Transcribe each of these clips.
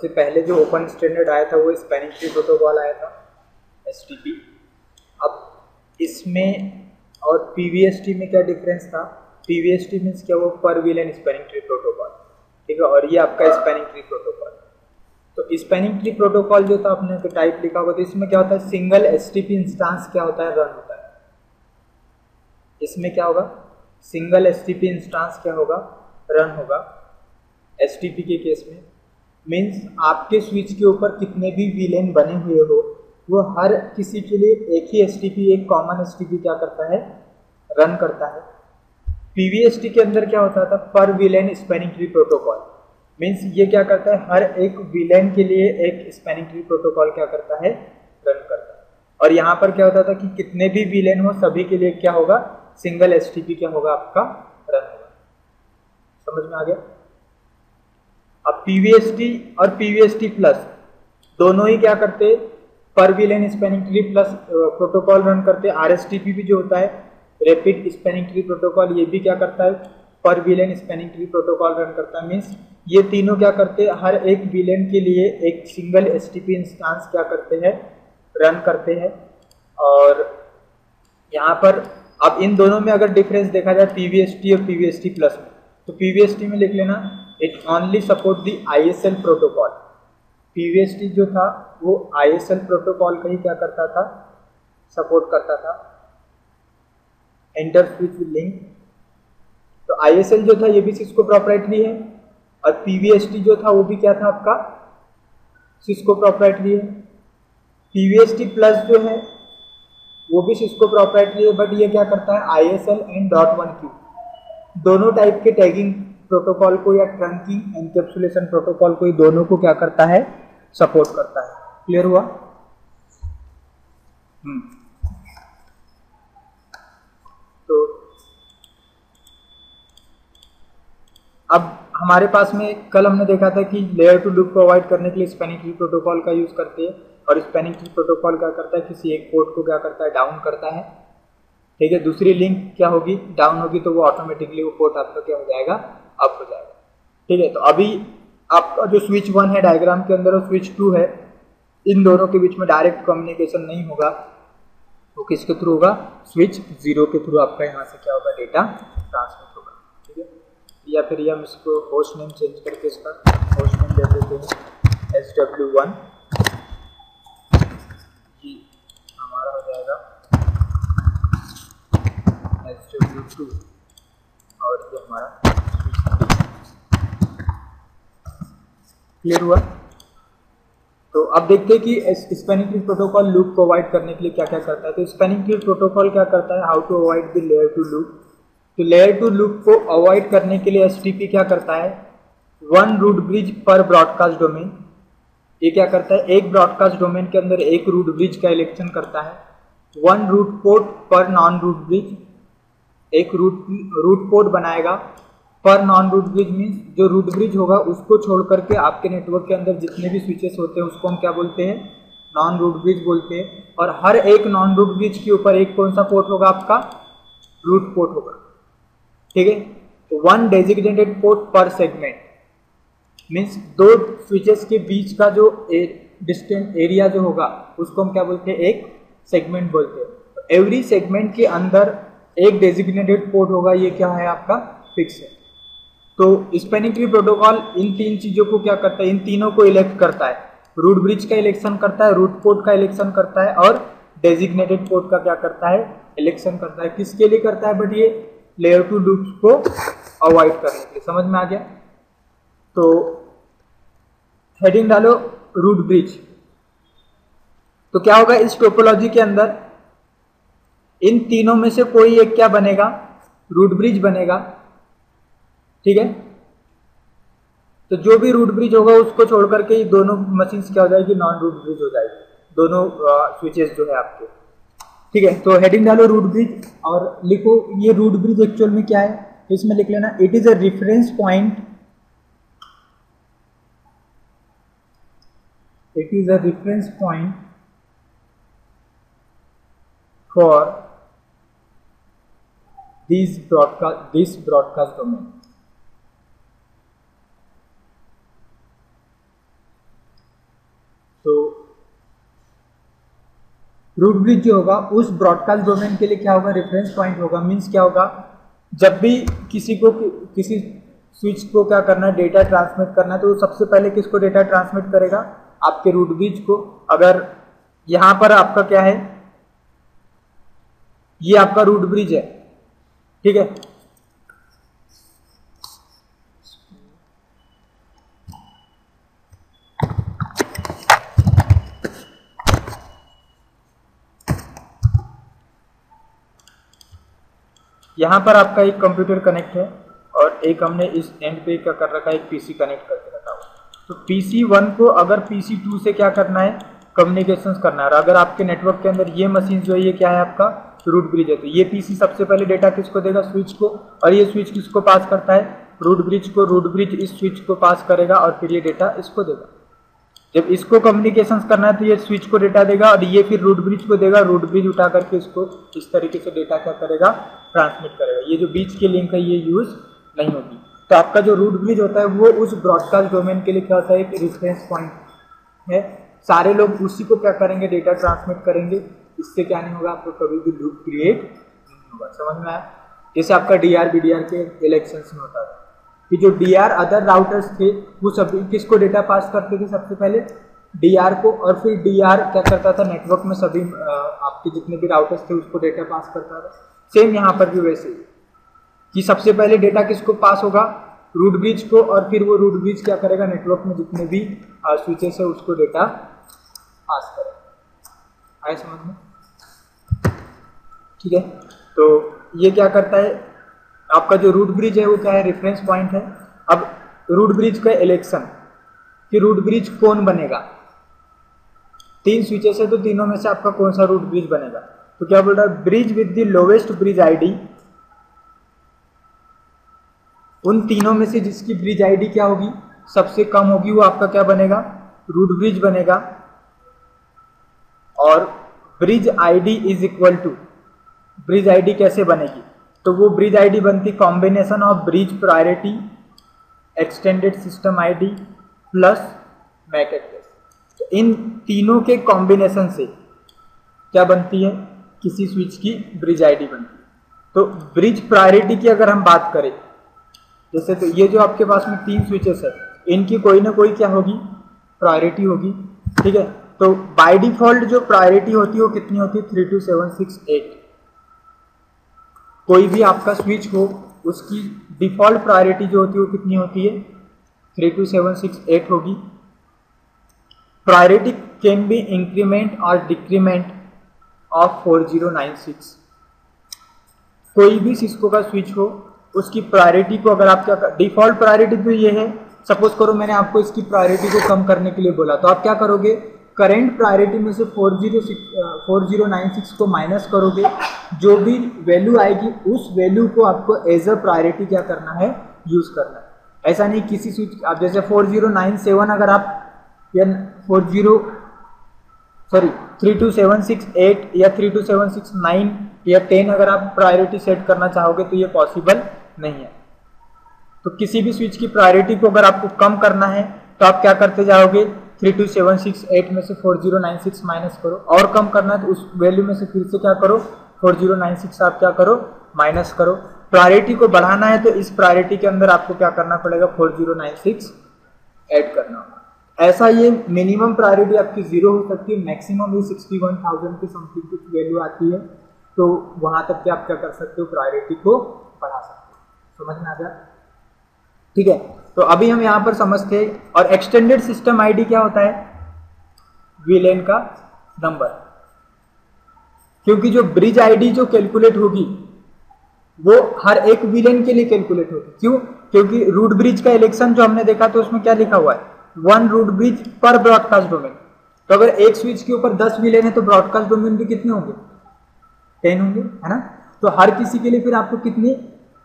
सबसे पहले जो ओपन स्टैंडर्ड आया था वो स्पैनिंग ट्री प्रोटोकॉल आया था, STP। अब इसमें और PVST में क्या डिफरेंस था? PVST मीन्स क्या, वो पर विलेन स्पैनिंग ट्री प्रोटोकॉल, ठीक है, और ये आपका स्पैनिंग ट्री प्रोटोकॉल। तो स्पैनिंग ट्री प्रोटोकॉल जो था आपने टाइप लिखा होगा, तो इसमें क्या होता है, सिंगल STP इंस्टांस क्या होता है, रन होता है। इसमें क्या होगा, सिंगल STP इंस्टांस क्या होगा, रन होगा STP के केस में। मीन्स आपके स्विच के ऊपर कितने भी विलेन बने हुए हो, वो हर किसी के लिए एक ही STP, एक कॉमन STP क्या करता है, रन करता है। PVST के अंदर क्या होता था, पर villain spanning tree protocol. Means ये क्या करता है, हर एक विलेन के लिए एक स्पैनिंग ट्री प्रोटोकॉल क्या करता है, रन करता है। और यहाँ पर क्या होता था कि कितने भी विलेन हो सभी के लिए क्या होगा, सिंगल STP क्या होगा आपका, रन होगा। समझ में आ गया? अब PVST और PVST प्लस दोनों ही क्या करते, पर villain spanning tree plus protocol run करते। RSTP भी जो होता है, रैपिड स्पैनिंग ट्री प्रोटोकॉल, ये भी क्या करता है, पर villain spanning tree protocol run करता है। मीन्स ये तीनों क्या करते हैं, हर एक विलेन के लिए एक सिंगल STP इंस्टांस क्या करते हैं, रन करते हैं। और यहाँ पर अब इन दोनों में अगर डिफरेंस देखा जाए PVST और PVST प्लस में, तो PVST में लिख लेना, it only support the ISL protocol. PVST जो था वो ISL प्रोटोकॉल का ही क्या करता था, सपोर्ट करता था, इंटर स्विच लिंक। तो ISL जो था ये भी सिस्को प्रोप्राइटरी है, और PVST जो था वो भी क्या था आपका, सिस्को प्रोप्राइटरी है। PVST प्लस जो है वो भी सिस्को प्रोप्राइटरी है, बट ये क्या करता है, ISL एंड .1Q दोनों टाइप के टैगिंग प्रोटोकॉल को या ट्रंकिंग एनकैप्सुलेशन प्रोटोकॉल को, दोनों को क्या करता है, सपोर्ट करता है। क्लियर हुआ? तो अब हमारे पास में कल हमने देखा था कि लेयर टू लूप को अवॉइड करने के लिए स्पैनिंग ट्री प्रोटोकॉल का यूज करते हैं, और स्पैनिंग ट्री प्रोटोकॉल क्या करता है, किसी एक पोर्ट को क्या करता है, डाउन करता है, ठीक है। दूसरी लिंक क्या होगी, डाउन होगी, तो वो ऑटोमेटिकली वो पोर्ट आपका क्या हो जाएगा, अप हो जाएगा, ठीक है। तो अभी आपका जो स्विच 1 है डायग्राम के अंदर, और स्विच 2 है, इन दोनों के बीच में डायरेक्ट कम्युनिकेशन नहीं होगा, तो किसके थ्रू होगा, स्विच 0 के थ्रू आपका यहाँ से क्या होगा, डेटा ट्रांसमिट होगा, ठीक है। या फिर ये हम इसको होस्ट नेम चेंज करके इसका होस्ट नेम दे देते हैं SW1, ये हमारा हो जाएगा SW2, और ये हमारा स्विच 3। क्लियर हुआ? तो अब देखते हैं कि स्पैनिंग ट्री प्रोटोकॉल लूप को अवॉइड करने के लिए क्या क्या करता है। तो स्पैनिंग ट्री प्रोटोकॉल क्या करता है, how to avoid the layer two loop. तो लेयर टू लूप को अवॉइड करने के लिए STP क्या करता है, 1 रूट ब्रिज पर ब्रॉडकास्ट डोमेन। ये क्या करता है, एक ब्रॉडकास्ट डोमेन के अंदर एक रूट ब्रिज का इलेक्शन करता है। 1 रूट पोर्ट पर नॉन रूट ब्रिज, एक रूट पोर्ट बनाएगा पर नॉन रूट ब्रिज। मीन्स जो रूट ब्रिज होगा उसको छोड़ करके आपके नेटवर्क के अंदर जितने भी स्विचेस होते हैं उसको हम क्या बोलते हैं, नॉन रूट ब्रिज बोलते हैं। और हर एक नॉन रूट ब्रिज के ऊपर एक कौन सा पोर्ट होगा आपका, रूट पोर्ट होगा, ठीक है। तो 1 डेजिग्नेटेड पोर्ट पर सेगमेंट, मीन्स दो स्विचेस के बीच का जो डिस्टेंस एरिया जो होगा उसको हम क्या बोलते हैं, एक सेगमेंट बोलते हैं। तो एवरी सेगमेंट के अंदर एक डेजिग्नेटेड पोर्ट होगा, ये क्या है आपका, फिक्स है। तो स्पैनिंग ट्री प्रोटोकॉल इन तीन चीजों को क्या करता है, इन तीनों को इलेक्ट करता है, रूट ब्रिज का इलेक्शन करता है, रूट पोर्ट का इलेक्शन करता है, और डेजिग्नेटेड पोर्ट का क्या करता है, इलेक्शन करता है। किसके लिए करता है, बट ये लेयर टू लूप्स को अवॉइड करने के लिए। समझ में आ गया? तो हेडिंग डालो रूट ब्रिज। तो क्या होगा इस टोपोलॉजी के अंदर, इन तीनों में से कोई एक क्या बनेगा, रूट ब्रिज बनेगा, ठीक है। तो जो भी रूट ब्रिज होगा उसको छोड़ करके दोनों मशीन्स क्या हो जाएगी, नॉन रूट ब्रिज हो जाएगी, दोनों स्विचेस जो है आपके, ठीक है। तो हेडिंग डालो रूट ब्रिज और लिखो ये रूट ब्रिज एक्चुअल में क्या है। तो इसमें लिख लेना, it is a reference point, it is a reference point for this broadcast domain. Root bridge जो होगा उस ब्रॉडकास्ट डोमेन के लिए क्या होगा, रेफरेंस पॉइंट होगा। मीन्स क्या होगा, जब भी किसी स्विच को क्या करना है, डेटा ट्रांसमिट करना है, तो सबसे पहले किसको डेटा ट्रांसमिट करेगा, आपके रूट ब्रिज को। अगर यहां पर आपका क्या है, ये आपका रूट ब्रिज है, ठीक है। यहां पर आपका एक कंप्यूटर कनेक्ट है और एक हमने इस एंड पे क्या कर रखा है, एक पीसी कनेक्ट करके रखा हुआ। तो पीसी 1 को अगर पीसी 2 से क्या करना है, कम्युनिकेशंस करना है। और अगर आपके नेटवर्क के अंदर ये मशीन जो है ये क्या है, आपका रूट ब्रिज है, तो ये पीसी सबसे पहले डेटा किसको देगा, स्विच को। और ये स्विच किसको पास करता है, रूट ब्रिज को। रूट ब्रिज इस स्विच को पास करेगा और फिर ये डेटा इसको देगा। जब इसको कम्युनिकेशंस करना है तो ये स्विच को डेटा देगा और ये फिर रूट ब्रिज को देगा। रूट ब्रिज उठा करके इसको इस तरीके से डेटा क्या करेगा, ट्रांसमिट करेगा। ये जो बीच की लिंक है ये यूज नहीं होगी। तो आपका जो रूट ब्रिज होता है वो उस ब्रॉडकास्ट डोमेन के लिए क्या होता है, एक रेफरेंस पॉइंट है। सारे लोग उसी को क्या करेंगे, डेटा ट्रांसमिट करेंगे। इससे क्या नहीं होगा, आपको कभी भी लूप क्रिएट नहीं होगा। समझ में आया? जैसे आपका डीआर बीडीआर के इलेक्शंस में होता था कि जो डीआर अदर राउटर्स थे वो सभी किसको डेटा पास करते थे, सबसे पहले डीआर को। और फिर डीआर क्या करता था, नेटवर्क में सभी आपके जितने भी राउटर्स थे उसको डेटा पास करता था। सेम यहाँ पर भी वैसे ही कि सबसे पहले डेटा किसको पास होगा, रूट ब्रिज को। और फिर वो रूट ब्रिज क्या करेगा, नेटवर्क में जितने भी स्विचेस है उसको डेटा पास करेगा। आए समझ में? ठीक है। तो ये क्या करता है, आपका जो रूट ब्रिज है वो क्या है, रेफरेंस पॉइंट है। अब रूट ब्रिज का इलेक्शन कि रूट ब्रिज कौन बनेगा, 3 स्विचेस है तो तीनों में से आपका कौन सा रूट ब्रिज बनेगा। तो क्या बोल रहा है, bridge with the lowest bridge ID, उन तीनों में से जिसकी ब्रिज आईडी क्या होगी, सबसे कम होगी, वो आपका क्या बनेगा, रूट ब्रिज बनेगा। और bridge ID is equal to, bridge ID कैसे बनेगी, तो वो ब्रिज आईडी बनती combination of bridge priority, extended system ID plus MAC address. तो इन तीनों के कॉम्बिनेशन से क्या बनती है, किसी स्विच की ब्रिज आईडी बनती है। तो ब्रिज प्रायोरिटी की अगर हम बात करें, जैसे तो ये जो आपके पास में 3 स्विचेस है, इनकी कोई ना कोई क्या होगी, प्रायोरिटी होगी। ठीक है। तो बाय डिफॉल्ट जो प्रायोरिटी होती है वो कितनी होती है, 32768। कोई भी आपका स्विच हो उसकी डिफॉल्ट प्रायोरिटी जो होती है वो कितनी होती है, 32768 होगी। प्रायोरिटी कैन बी इंक्रीमेंट और डिक्रीमेंट ऑफ 4096। कोई भी सिस्को का स्विच हो उसकी प्रायोरिटी को अगर आप क्या, डिफॉल्ट प्रायोरिटी तो ये है, सपोज करो मैंने आपको इसकी प्रायोरिटी को कम करने के लिए बोला, तो आप क्या करोगे, करेंट प्रायोरिटी में से 4096 को माइनस करोगे, जो भी वैल्यू आएगी उस वैल्यू को आपको एज अ प्रायोरिटी क्या करना है, यूज करना है। ऐसा नहीं किसी स्विच आप जैसे 4097 अगर आप या 32768 या 32769 या 10 अगर आप प्रायोरिटी सेट करना चाहोगे तो ये पॉसिबल नहीं है। तो किसी भी स्विच की प्रायोरिटी को अगर आपको कम करना है तो आप क्या करते जाओगे, 32768 में से 4096 माइनस करो, और कम करना है तो उस वैल्यू में से फिर से क्या करो, 4096 आप क्या करो, माइनस करो। प्रायोरिटी को बढ़ाना है तो इस प्रायोरिटी के अंदर आपको क्या करना पड़ेगा, 4096 ऐड करना होगा। ऐसा ये मिनिमम प्रायोरिटी आपकी 0 हो सकती है, मैक्सिमम ये 61,000 की समथिंग कुछ वैल्यू आती है, तो वहां तक के आप क्या कर सकते हो, प्रायोरिटी को बढ़ा सकते हो। समझ में आ गया? ठीक है। तो अभी हम यहां पर समझते हैं। और एक्सटेंडेड सिस्टम आईडी क्या होता है, वीलेन का नंबर। क्योंकि जो ब्रिज आईडी जो कैलकुलेट होगी वो हर एक वीलेन के लिए कैलकुलेट होगी। क्यों? क्योंकि रूट ब्रिज का इलेक्शन जो हमने देखा तो उसमें क्या लिखा हुआ है, 1 रूट ब्रिज पर ब्रॉडकास्ट डोमेन। तो अगर एक स्विच के ऊपर 10 विलेन है तो ब्रॉडकास्ट डोमेन भी कितने होंगे, 10 होंगे, है ना। तो हर किसी के लिए फिर आपको कितनी,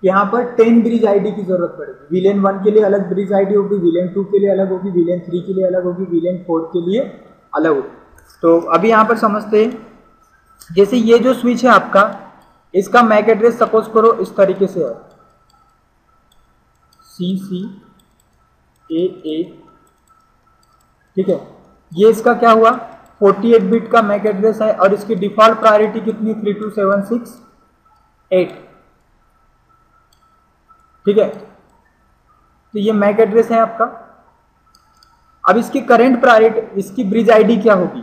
यहाँ पर 10 ब्रिज आईडी की जरूरत पड़ेगी। विलेन 1 के लिए अलग ब्रिज आईडी होगी, विलेन 2 के लिए अलग होगी, विलेन 3 के लिए अलग होगी, विलेन 4 के लिए अलग होगी। तो अभी यहाँ पर समझते हैं, जैसे ये जो स्विच है आपका, इसका मैक एड्रेस सपोज करो इस तरीके से है, CCAA। ठीक है। ये इसका क्या हुआ, 48 बिट का मैक एड्रेस है और इसकी डिफॉल्ट प्रायोरिटी कितनी 32768। ठीक है, तो ये मैक एड्रेस है आपका। अब इसकी करंट प्रायोरिटी, इसकी ब्रिज आईडी क्या होगी?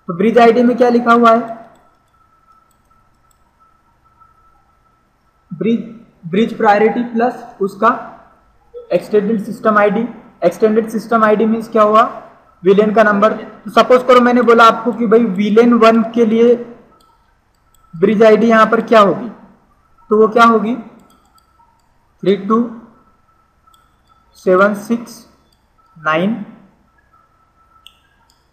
तो ब्रिज आईडी में क्या लिखा हुआ है? ब्रिज प्रायोरिटी प्लस उसका extended system ID. Extended system ID means क्या हुआ? विलेन का नंबर। तो सपोज करो मैंने बोला आपको कि भाई विलेन 1 के लिए ब्रिज आईडी यहां पर क्या होगी, तो वो क्या होगी 32769।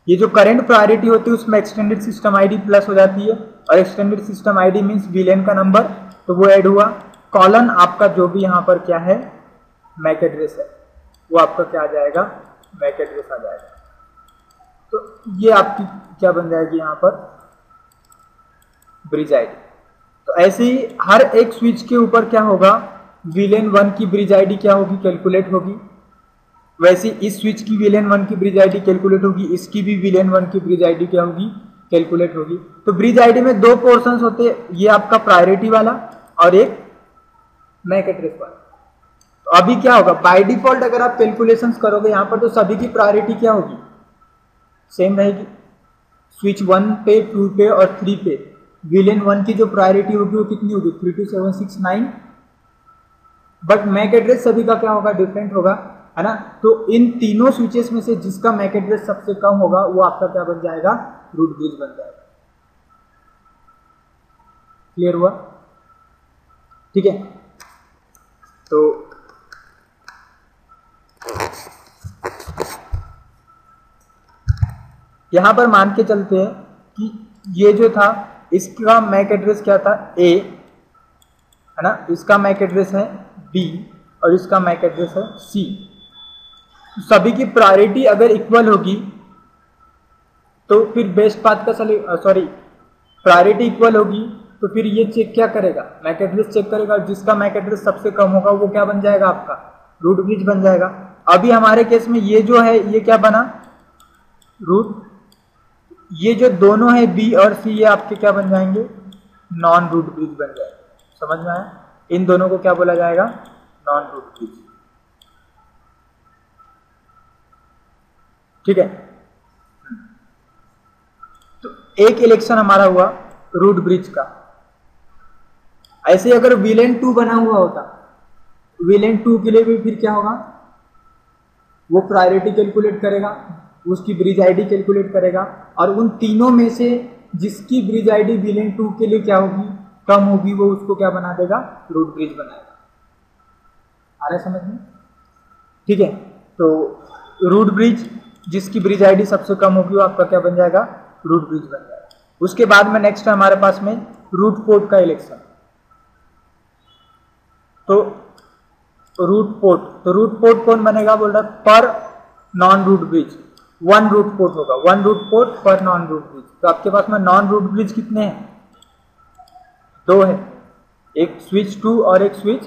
ये जो करंट प्रायोरिटी होती है उसमें एक्सटेंडेड सिस्टम आईडी प्लस हो जाती है, और extended system ID means villain का नंबर, तो वो ऐड हुआ। कॉलन आपका जो भी यहां पर क्या है मैक एड्रेस है, वो आपका क्या आ जाएगा? मैक एड्रेस आ जाएगा। तो ये आपकी क्या बन जाएगी यहां पर? Bridge ID. तो ऐसे ही हर एक स्विच के ऊपर क्या होगा? विलेन 1 की ब्रिज आईडी क्या होगी? कैलकुलेट होगी। वैसे इस स्विच की विलेन 1 की ब्रिज आईडी कैलकुलेट होगी, इसकी भी विलेन 1 की ब्रिज आईडी क्या होगी? कैलकुलेट होगी। तो ब्रिज आईडी में दो पोर्शंस होते हैं, ये आपका प्रायोरिटी वाला और एक मैक एड्रेस वाला। तो अभी क्या होगा? बाय डिफॉल्ट अगर आप कैलकुलेशंस करोगे यहां पर, तो सभी की प्रायोरिटी क्या होगी? सेम रहेगी। स्विच 1 पे, 2 पे और 3 पे विलेन 1 की जो प्रायोरिटी होगी वो कितनी होगी? 32769। बट मैक एड्रेस सभी का क्या होगा? डिफरेंट होगा, है ना। तो इन तीनों स्विचेस में से जिसका मैक एड्रेस सबसे कम होगा वो आपका क्या बन जाएगा? रूट ब्रिज बन जाएगा। क्लियर हुआ? ठीक है, तो यहां पर मान के चलते हैं कि ये जो था इसका मैक एड्रेस क्या था? A, है ना। इसका मैक एड्रेस है B और इसका मैक एड्रेस है C। सभी की प्रायोरिटी अगर इक्वल होगी तो फिर बेस्ट पाथ का प्रायोरिटी इक्वल होगी तो फिर ये चेक क्या करेगा? मैक एड्रेस चेक करेगा। जिसका मैक एड्रेस सबसे कम होगा वो क्या बन जाएगा? आपका रूट ब्रिज बन जाएगा। अभी हमारे केस में ये जो है ये क्या बना? रूट। ये जो दोनों है B और C, ये आपके क्या बन जाएंगे? नॉन रूट ब्रिज बन जाएंगे। समझ में आया? इन दोनों को क्या बोला जाएगा? Non root bridge. ठीक है, तो एक इलेक्शन हमारा हुआ रूट ब्रिज का। ऐसे अगर विलेन 2 बना हुआ होता, विलेन 2 के लिए भी फिर क्या होगा? वो प्रायोरिटी कैलकुलेट करेगा, उसकी ब्रिज आईडी कैलकुलेट करेगा, और उन तीनों में से जिसकी ब्रिज आईडी विलेन 2 के लिए क्या होगी? कम होगी, वो उसको क्या बना देगा? रूट ब्रिज बनाएगा। आ रहा है समझ में? ठीक है, तो रूट ब्रिज जिसकी ब्रिज आईडी सबसे कम होगी वो आपका क्या बन जाएगा? रूट ब्रिज बन जाएगा। उसके बाद में नेक्स्ट है हमारे पास में रूट पोर्ट का इलेक्शन। तो रूट पोर्ट कौन बनेगा? बोल रहा पर non root bridge 1 root port होगा। 1 रूट पोर्ट पर नॉन रूट ब्रिज। तो आपके पास में नॉन रूट ब्रिज कितने हैं? 2 है, एक स्विच 2 और एक स्विच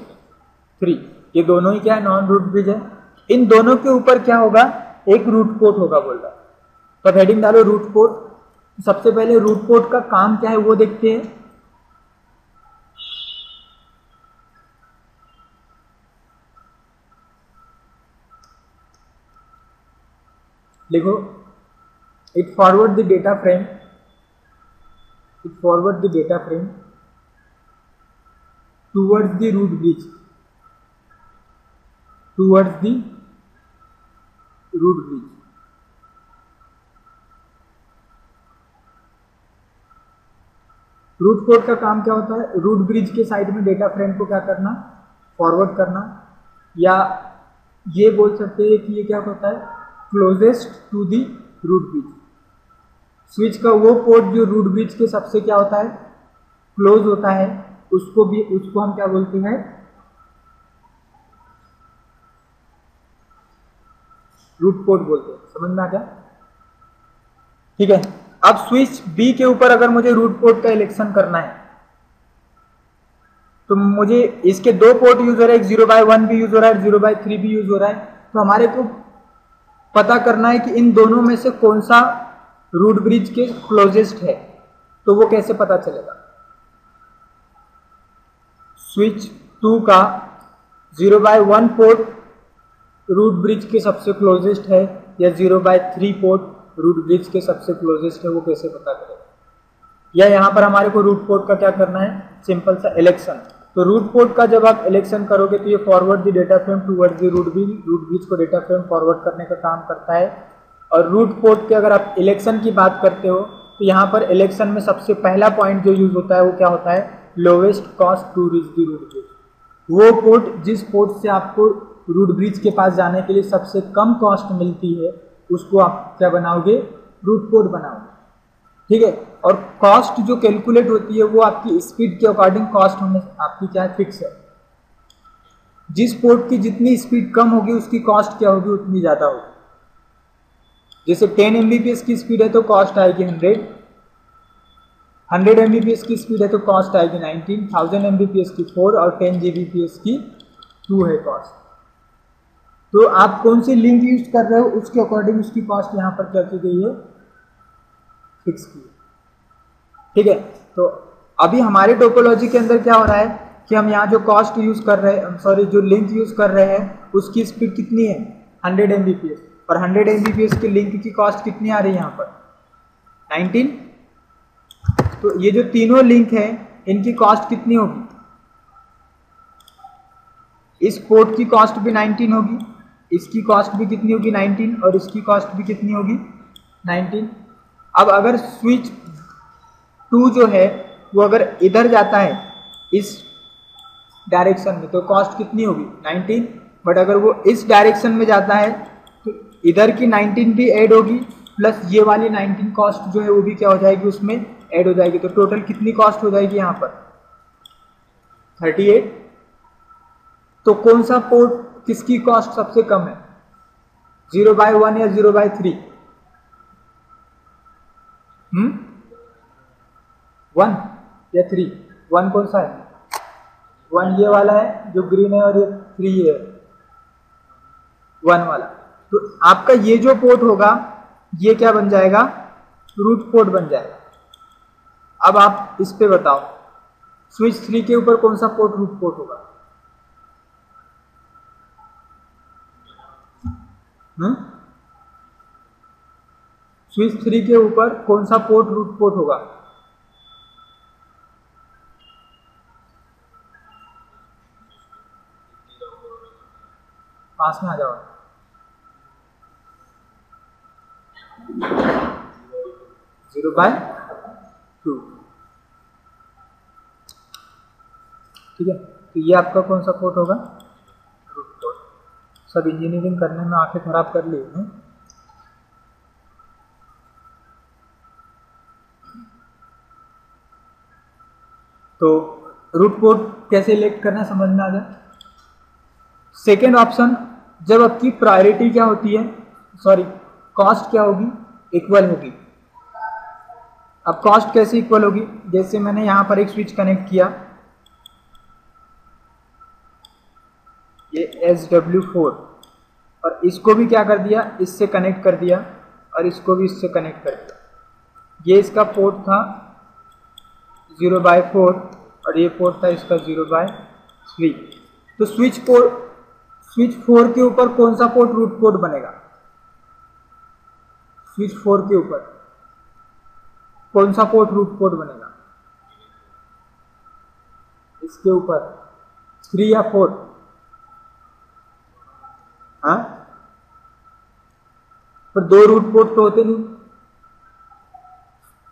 3। ये दोनों ही क्या है? नॉन रूट ब्रिज है। इन दोनों के ऊपर क्या होगा? एक रूट पोर्ट होगा बोल रहा। तो हेडिंग डालो रूट पोर्ट। सबसे पहले रूट पोर्ट का काम क्या है वो देखते हैं। देखो, it forward the data frame towards the root bridge, root port का काम क्या होता है? रूट ब्रिज के साइड में डेटा फ्रेम को क्या करना? फॉरवर्ड करना, या ये बोल सकते हैं कि ये क्या होता है? Closest to the root bridge. Switch का वो पोर्ट जो रूट ब्रिज के सबसे क्या होता है? क्लोज होता है, उसको हम क्या बोलते हैं? रूट पोर्ट बोलते हैं। समझ में आ गया? ठीक है, अब स्विच बी के ऊपर अगर मुझे रूट पोर्ट का इलेक्शन करना है तो मुझे इसके 2 पोर्ट यूज हो रहा है, एक 0/1 भी यूज हो रहा है, 0/3 भी यूज हो रहा है। तो हमारे को पता करना है कि इन दोनों में से कौन सा रूट ब्रिज के क्लोजेस्ट है, तो वो कैसे पता चलेगा? स्विच 2 का 0/1 पोर्ट रूट ब्रिज के सबसे क्लोजेस्ट है या 0/3 पोर्ट रूट ब्रिज के सबसे क्लोजेस्ट है, वो कैसे पता करेगा? या यहाँ पर हमारे को रूट पोर्ट का क्या करना है? सिंपल सा इलेक्शन। तो रूट पोर्ट का जब आप इलेक्शन करोगे तो ये forward the data frame towards the root bridge को डेटा फ्रेम फॉरवर्ड करने का काम करता है। और रूट पोर्ट के अगर आप इलेक्शन की बात करते हो तो यहाँ पर इलेक्शन में सबसे पहला पॉइंट जो यूज होता है वो क्या होता है? Lowest cost to reach the root bridge. वो पोर्ट जिस पोर्ट से आपको रूट ब्रिज के पास जाने के लिए सबसे कम कॉस्ट मिलती है उसको आप क्या बनाओगे? रूट पोर्ट बनाओगे। ठीक है। और कॉस्ट जो कैलकुलेट होती है वो आपकी स्पीड के अकॉर्डिंग कॉस्ट होने आपकी क्या फिक्स है। जिस पोर्ट की जितनी स्पीड कम होगी उसकी कॉस्ट क्या होगी? उतनी ज्यादा होगी। जैसे 10 Mbps की स्पीड है तो कॉस्ट आएगी 100 Mbps की स्पीड है तो कॉस्ट आएगी 19, 1000 Mbps की 4 और 10 Gbps की 2 है कॉस्ट। तो आप कौन सी लिंक यूज कर रहे हो उसके अकॉर्डिंग उसकी कॉस्ट यहाँ पर क्या की गई है? फिक्स की। ठीक है। तो अभी हमारे टोपोलॉजी के अंदर क्या हो रहा है कि हम यहाँ जो कॉस्ट यूज कर रहे हैं, सॉरी जो लिंक यूज कर रहे हैं उसकी स्पीड कितनी है? 100 Mbps। और 100 Mbps की लिंक की कॉस्ट कितनी आ रही है यहाँ पर? 19। तो ये जो तीनों लिंक है इनकी कॉस्ट कितनी होगी? इस पोर्ट की कॉस्ट भी 19 होगी, इसकी कॉस्ट भी कितनी होगी? 19, और इसकी कॉस्ट भी कितनी होगी? 19। अब अगर स्विच 2 जो है वो अगर इधर जाता है इस डायरेक्शन में तो कॉस्ट कितनी होगी? 19। बट अगर वो इस डायरेक्शन में जाता है तो इधर की 19 भी ऐड होगी प्लस ये वाली 19 कॉस्ट जो है वो भी क्या हो जाएगी? उसमें ऐड हो जाएगी। तो टोटल कितनी कॉस्ट हो जाएगी यहाँ पर? 38। तो कौन सा पोर्ट किसकी कॉस्ट सबसे कम है? 0/1 या 0/3? 1 या 3? 1 कौन सा है? 1 ये वाला है जो ग्रीन है और ये 3 है 1 वाला। तो आपका ये जो पोर्ट होगा ये क्या बन जाएगा? रूट पोर्ट बन जाएगा। अब आप इस पे बताओ स्विच 3 के ऊपर कौन सा पोर्ट रूट पोर्ट होगा? स्विच 3 के ऊपर कौन सा पोर्ट रूट पोर्ट होगा? पास में आ जाओ। 0/2। ठीक है। तो ये आपका कौन सा पोर्ट होगा? Root port. सब इंजीनियरिंग करने में आंखें खराब कर ली हैं। तो रूट पोर्ट कैसे इलेक्ट करना समझ में आ गया। सेकेंड ऑप्शन, जब आपकी प्रायोरिटी क्या होती है, सॉरी कॉस्ट क्या होगी? इक्वल होगी। अब कॉस्ट कैसे इक्वल होगी? जैसे मैंने यहां पर एक स्विच कनेक्ट किया, ये SW4, और इसको भी क्या कर दिया? इससे कनेक्ट कर दिया और इसको भी इससे कनेक्ट कर दिया। ये इसका पोर्ट था 0/4 और ये पोर्ट था इसका 0/3। तो स्विच 4 के ऊपर कौन सा पोर्ट रूट पोर्ट बनेगा? स्विच 4 के ऊपर कौन सा पोर्ट रूट पोर्ट बनेगा? इसके ऊपर 3 या 4? हाँ, पर 2 रूट पोर्ट तो होते नहीं।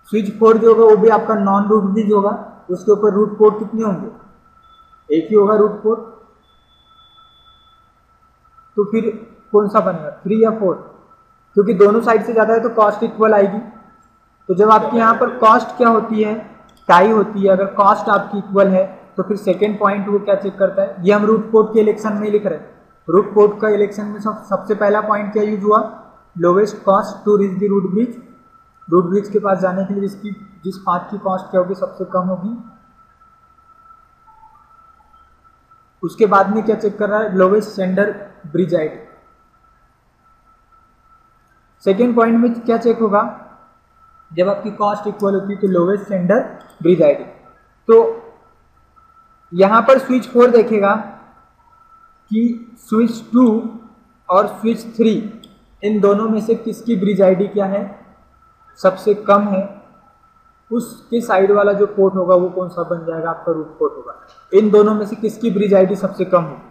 स्विच 4 जो होगा वो भी आपका नॉन रूट ब्रिज होगा, उसके ऊपर रूट पोर्ट कितने होंगे? एक ही होगा रूट पोर्ट। तो फिर कौन सा बनेगा? 3 या 4? क्योंकि दोनों साइड से ज्यादा है तो कॉस्ट इक्वल आएगी। तो जब आपके यहाँ पर कॉस्ट क्या होती है? टाई होती है। अगर कॉस्ट आपकी इक्वल है तो फिर सेकेंड पॉइंट वो क्या चेक करता है? ये हम रूट पोर्ट के इलेक्शन में लिख रहे हैं। रूट पोर्ट का इलेक्शन में सबसे पहला पॉइंट क्या यूज हुआ? Lowest cost to reach the root bridge. Root bridge के पास जाने के लिए जिस पाथ की कॉस्ट क्या होगी? सबसे कम होगी। उसके बाद में क्या चेक कर रहा है? Lowest sender bridge ID. Second point में क्या चेक होगा? जब आपकी कॉस्ट इक्वल होती है तो लोवेस्ट सेंडर ब्रिज आईडी। तो यहां पर स्विच 4 देखेगा कि स्विच 2 और स्विच 3 इन दोनों में से किसकी ब्रिज आईडी क्या है, सबसे कम है, उसके साइड वाला जो पोर्ट होगा वो कौन सा बन जाएगा, आपका रूट पोर्ट होगा। इन दोनों में से किसकी ब्रिज आईडी सबसे कम होगी,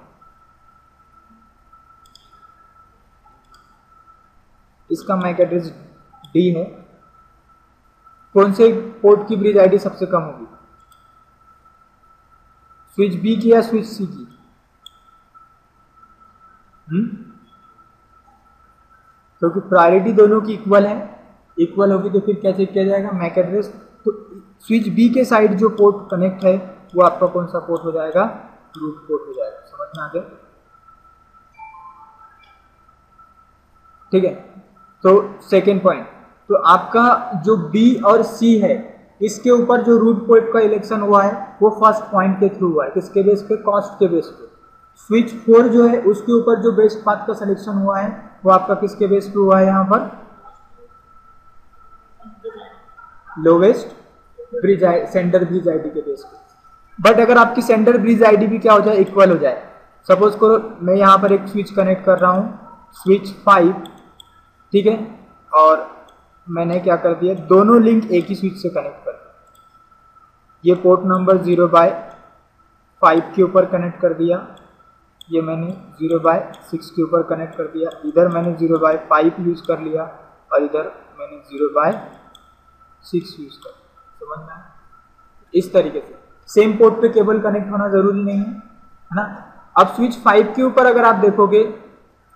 इसका मैक एड्रेस डी है, कौन से पोर्ट की ब्रिज आईडी सबसे कम होगी, स्विच बी की या स्विच सी की? क्योंकि प्रायोरिटी दोनों की इक्वल है, इक्वल होगी तो फिर क्या चेक किया जाएगा, मैक एड्रेस। तो स्विच बी के साइड जो पोर्ट कनेक्ट है वो आपका कौन सा पोर्ट हो जाएगा, रूट पोर्ट हो जाएगा। समझ में आ गया? ठीक है। तो सेकेंड पॉइंट, तो आपका जो बी और सी है इसके ऊपर जो रूट पोर्ट का इलेक्शन हुआ है वो फर्स्ट पॉइंट के थ्रू हुआ है, किसके बेस पे, कॉस्ट के बेस पे। स्विच 4 जो है उसके ऊपर जो बेस्ट पाथ का सिलेक्शन हुआ है वो आपका किसके बेस पे हुआ है, यहाँ पर lowest bridge sender bridge ID के बेस पे। बट अगर आपकी सेंडर ब्रिज आईडी भी क्या हो जाए, इक्वल हो जाए, सपोज करो मैं यहाँ पर एक स्विच कनेक्ट कर रहा हूँ स्विच 5, ठीक है, और मैंने क्या कर दिया, दोनों लिंक एक ही स्विच से कनेक्ट कर दिया। ये पोर्ट नंबर 0/5 के ऊपर कनेक्ट कर दिया, ये मैंने 0/6 के ऊपर कनेक्ट कर दिया, इधर मैंने 0/5 यूज कर लिया और इधर मैंने 0/6 यूज कर दिया। समझ में आया? इस तरीके से सेम पोर्ट पे केबल कनेक्ट होना जरूरी नहीं है ना। अब स्विच 5 के ऊपर अगर आप देखोगे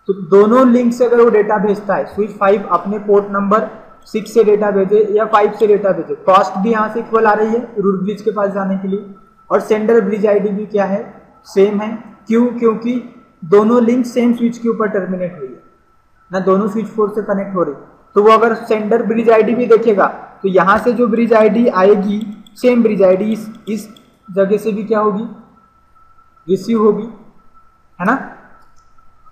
तो दोनों लिंक से अगर वो डेटा भेजता है, स्विच 5 अपने पोर्ट नंबर 6 से डेटा भेजे या 5 से डेटा भेजे, कॉस्ट भी यहाँ से इक्वल आ रही है रूट ब्रिज के पास जाने के लिए, और सेंडर ब्रिज आईडी भी क्या है, सेम है। क्यों? क्योंकि दोनों लिंक सेम स्विच के ऊपर टर्मिनेट हुई है ना, दोनों स्विच 4 से कनेक्ट हो रही। तो वो अगर सेंडर ब्रिज आईडी भी देखेगा तो यहाँ से जो ब्रिज आईडी आएगी, सेम ब्रिज आईडी इस जगह से भी क्या होगी, रिसीव होगी, है ना।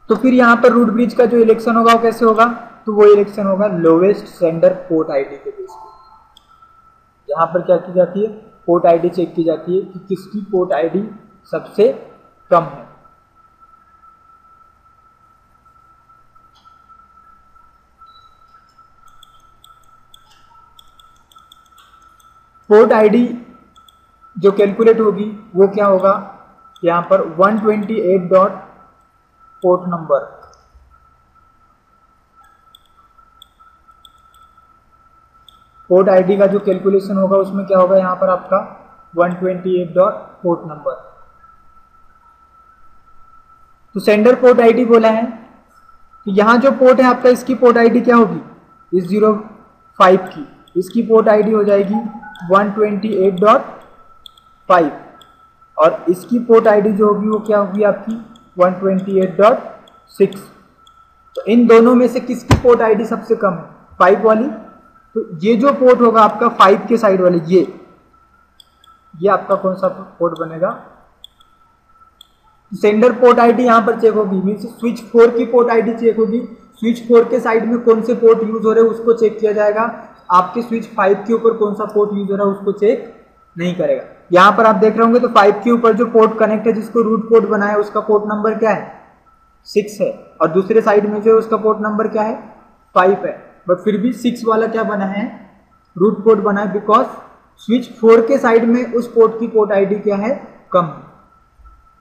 तो फिर यहाँ पर रूट ब्रिज का जो इलेक्शन होगा वो कैसे होगा, तो वो इलेक्शन होगा लोवेस्ट सेंडर पोर्ट आईडी के बेस पे। यहाँ पर क्या की जाती है, पोर्ट आईडी चेक की जाती है कि किसकी पोर्ट आईडी सबसे कम है। पोर्ट आईडी जो कैलकुलेट होगी वो क्या होगा, यहाँ पर 128 dot port number, port ID का जो कैलकुलेशन होगा उसमें क्या होगा, यहाँ पर आपका 128 डॉट पोर्ट नंबर। तो सेंडर पोर्ट आईडी बोला है, तो यहाँ जो पोर्ट है आपका, इसकी पोर्ट आईडी क्या होगी, इस 05 की, इसकी पोर्ट आईडी हो जाएगी 128.5 और इसकी पोर्ट आईडी जो होगी वो क्या होगी आपकी 128.6। तो इन दोनों में से किसकी पोर्ट आईडी सबसे कम है, 5 वाली। तो ये जो पोर्ट होगा आपका 5 के साइड वाले, ये आपका कौन सा पोर्ट बनेगा, सेंडर पोर्ट आईडी यहाँ पर चेक होगी, मीन स्विच 4 की पोर्ट आईडी चेक होगी, स्विच 4 के साइड में कौन से पोर्ट यूज हो रहे हैं उसको चेक किया जाएगा, आपके स्विच 5 के ऊपर कौन सा पोर्ट यूज हो रहा है उसको चेक नहीं करेगा। यहाँ पर आप देख रहे होंगे तो 5 के ऊपर जो पोर्ट कनेक्ट है, जिसको रूट पोर्ट बना है, उसका पोर्ट नंबर क्या है, 6 है, और दूसरे साइड में जो है उसका पोर्ट नंबर क्या है, 5 है। बट फिर भी 6 वाला क्या बना है, रूट पोर्ट बना है, बिकॉज स्विच 4 के साइड में उस पोर्ट की पोर्ट आईडी क्या है, कम है।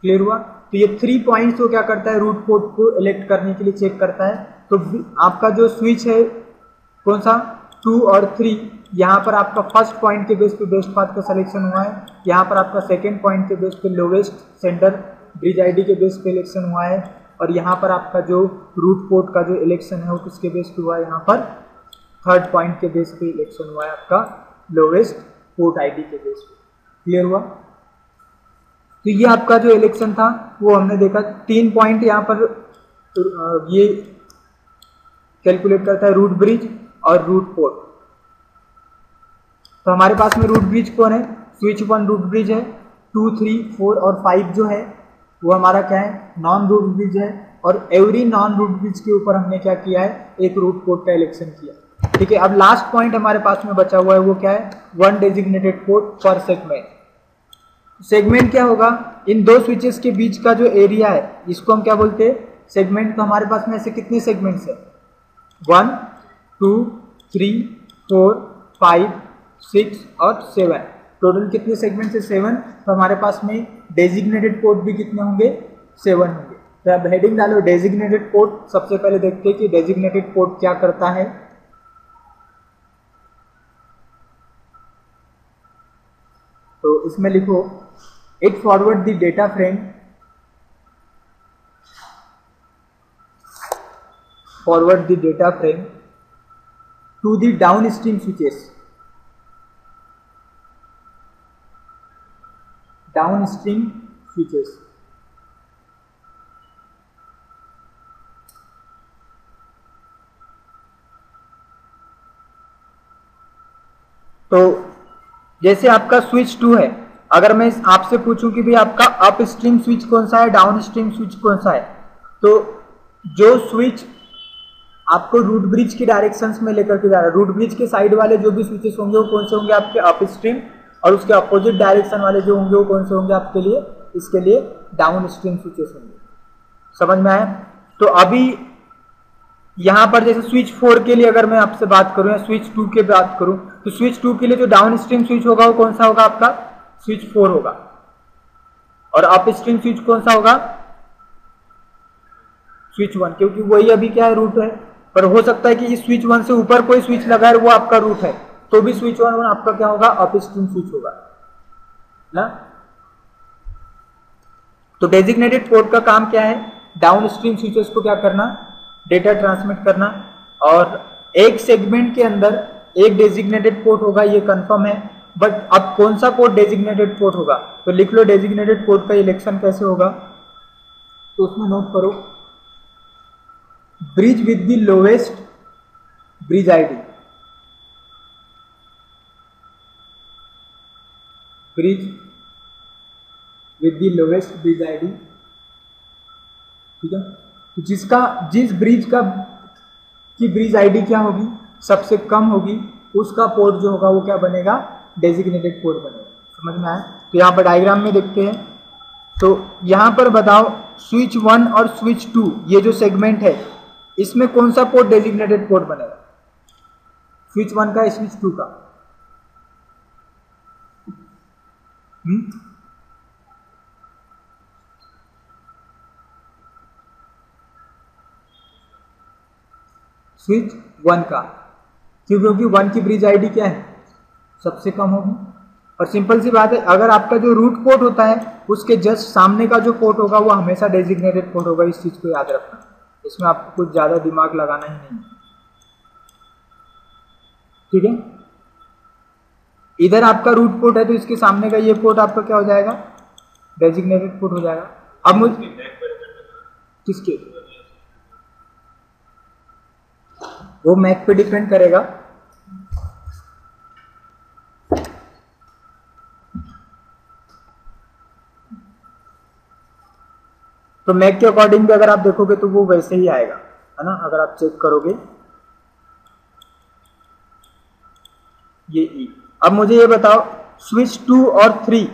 क्लियर हुआ? तो ये 3 पॉइंट्स को क्या करता है, रूट पोर्ट को इलेक्ट करने के लिए चेक करता है। तो आपका जो स्विच है कौन सा, 2 और 3, यहाँ पर आपका फर्स्ट पॉइंट के बेस पे बेस्ट पाथ का सिलेक्शन हुआ है, यहाँ पर आपका सेकेंड पॉइंट के बेस पे लोवेस्ट सेंटर ब्रिज आईडी के बेस पे इलेक्शन हुआ है, और यहाँ पर आपका जो रूट पोर्ट का जो इलेक्शन है वो किसके बेस पे हुआ है, यहाँ पर थर्ड पॉइंट के बेस पे इलेक्शन हुआ है आपका लोवेस्ट पोर्ट आईडी के बेस पे। क्लियर हुआ? तो ये आपका जो इलेक्शन था वो हमने देखा, 3 पॉइंट यहाँ पर ये कैलकुलेट करता है, रूट ब्रिज और रूट पोर्ट। तो हमारे पास में रूट ब्रिज कौन है, स्विच 1 रूट ब्रिज है, 2, 3, 4 और 5 जो है वो हमारा क्या है, नॉन रूट ब्रिज है, और एवरी नॉन रूट ब्रिज के ऊपर हमने क्या किया है, एक रूट पोर्ट का इलेक्शन किया। ठीक है, अब लास्ट पॉइंट हमारे पास में बचा हुआ है, वो क्या है, वन डेजिग्नेटेड पोर्ट पर सेगमेंट। सेगमेंट क्या होगा, इन दो स्विचेस के बीच का जो एरिया है इसको हम क्या बोलते हैं, सेगमेंट। तो हमारे पास में ऐसे कितने सेगमेंट्स है, 1 2 3 4 5 6 और 7, टोटल कितने सेगमेंट्स है, 7। तो हमारे पास में डेजिग्नेटेड पोर्ट भी कितने होंगे, 7 होंगे। तो अब हेडिंग डालो डेजिग्नेटेड पोर्ट। सबसे पहले देखते हैं कि डेजिग्नेटेड पोर्ट क्या करता है। तो इसमें लिखो, it forward the data frame, forward the data frame to the downstream switches, downstream switches. तो जैसे आपका स्विच 2 है, अगर मैं आपसे पूछूं कि भाई आपका अप स्ट्रीम स्विच कौन सा है, डाउन स्ट्रीम स्विच कौन सा है, तो जो स्विच आपको रूट ब्रिज की डायरेक्शंस में लेकर के जा रहा है, रूट ब्रिज के साइड वाले जो भी स्विचेस होंगे वो कौन से होंगे, आपके अप स्ट्रीम, और उसके अपोजिट डायरेक्शन वाले जो होंगे वो कौन से होंगे आपके लिए, इसके लिए डाउन स्ट्रीम स्विचेस होंगे। समझ में आया। तो अभी यहां पर जैसे स्विच 4 के लिए अगर मैं आपसे बात करूं या स्विच 2 के बात करूं, तो स्विच 2 के लिए जो डाउन स्ट्रीम स्विच होगा वो कौन सा होगा, आपका स्विच 4 होगा, और अप स्ट्रीम स्विच कौन सा होगा, स्विच 1, क्योंकि वही अभी क्या है, रूट है। पर हो सकता है कि इस स्विच 1 से ऊपर कोई स्विच लगा है वो आपका रूट है, तो भी स्विच 1 आपका क्या होगा, अप स्ट्रीम स्विच होगा ना। तो डेजिग्नेटेड पोर्ट का काम क्या है, डाउन स्ट्रीम स्विचेस को क्या करना, डेटा ट्रांसमिट करना। और एक सेगमेंट के अंदर एक डेजिग्नेटेड पोर्ट होगा, ये कंफर्म है। बट अब कौन सा पोर्ट डेजिग्नेटेड पोर्ट होगा, तो लिख लो डेजिग्नेटेड पोर्ट का इलेक्शन कैसे होगा। तो उसमें नोट करो, bridge with the lowest bridge ID, bridge with the lowest bridge ID, ठीक है। तो जिस ब्रिज का की ब्रिज आईडी क्या होगी, सबसे कम होगी, उसका पोर्ट जो होगा वो क्या बनेगा, डेजिग्नेटेड पोर्ट बनेगा। समझ में आया। तो यहाँ पर डायग्राम में देखते हैं, तो यहाँ पर बताओ स्विच 1 और स्विच 2 ये जो सेगमेंट है इसमें कौन सा पोर्ट डेजिग्नेटेड पोर्ट बनेगा, स्विच 1 का, स्विच 2 का। स्विच 1 का, क्योंकि 1 की ब्रिज आईडी क्या है, सबसे कम होगी। और सिंपल सी बात है, अगर आपका जो रूट पोर्ट होता है उसके जस्ट सामने का जो पोर्ट होगा वो हमेशा डेजिग्नेटेड पोर्ट होगा। इस चीज को याद रखना, इसमें आपको कुछ ज्यादा दिमाग लगाना ही नहीं, ठीक है। इधर आपका रूट पोर्ट है तो इसके सामने का ये पोर्ट आपका क्या हो जाएगा, डेजिग्नेटेड पोर्ट हो जाएगा। अब मुझे किसके, वो मैक पे डिपेंड करेगा। तो मैक के अकॉर्डिंग भी अगर आप देखोगे तो वो वैसे ही आएगा, है ना। अगर आप चेक करोगे ये ई। अब मुझे ये बताओ स्विच 2 और 3,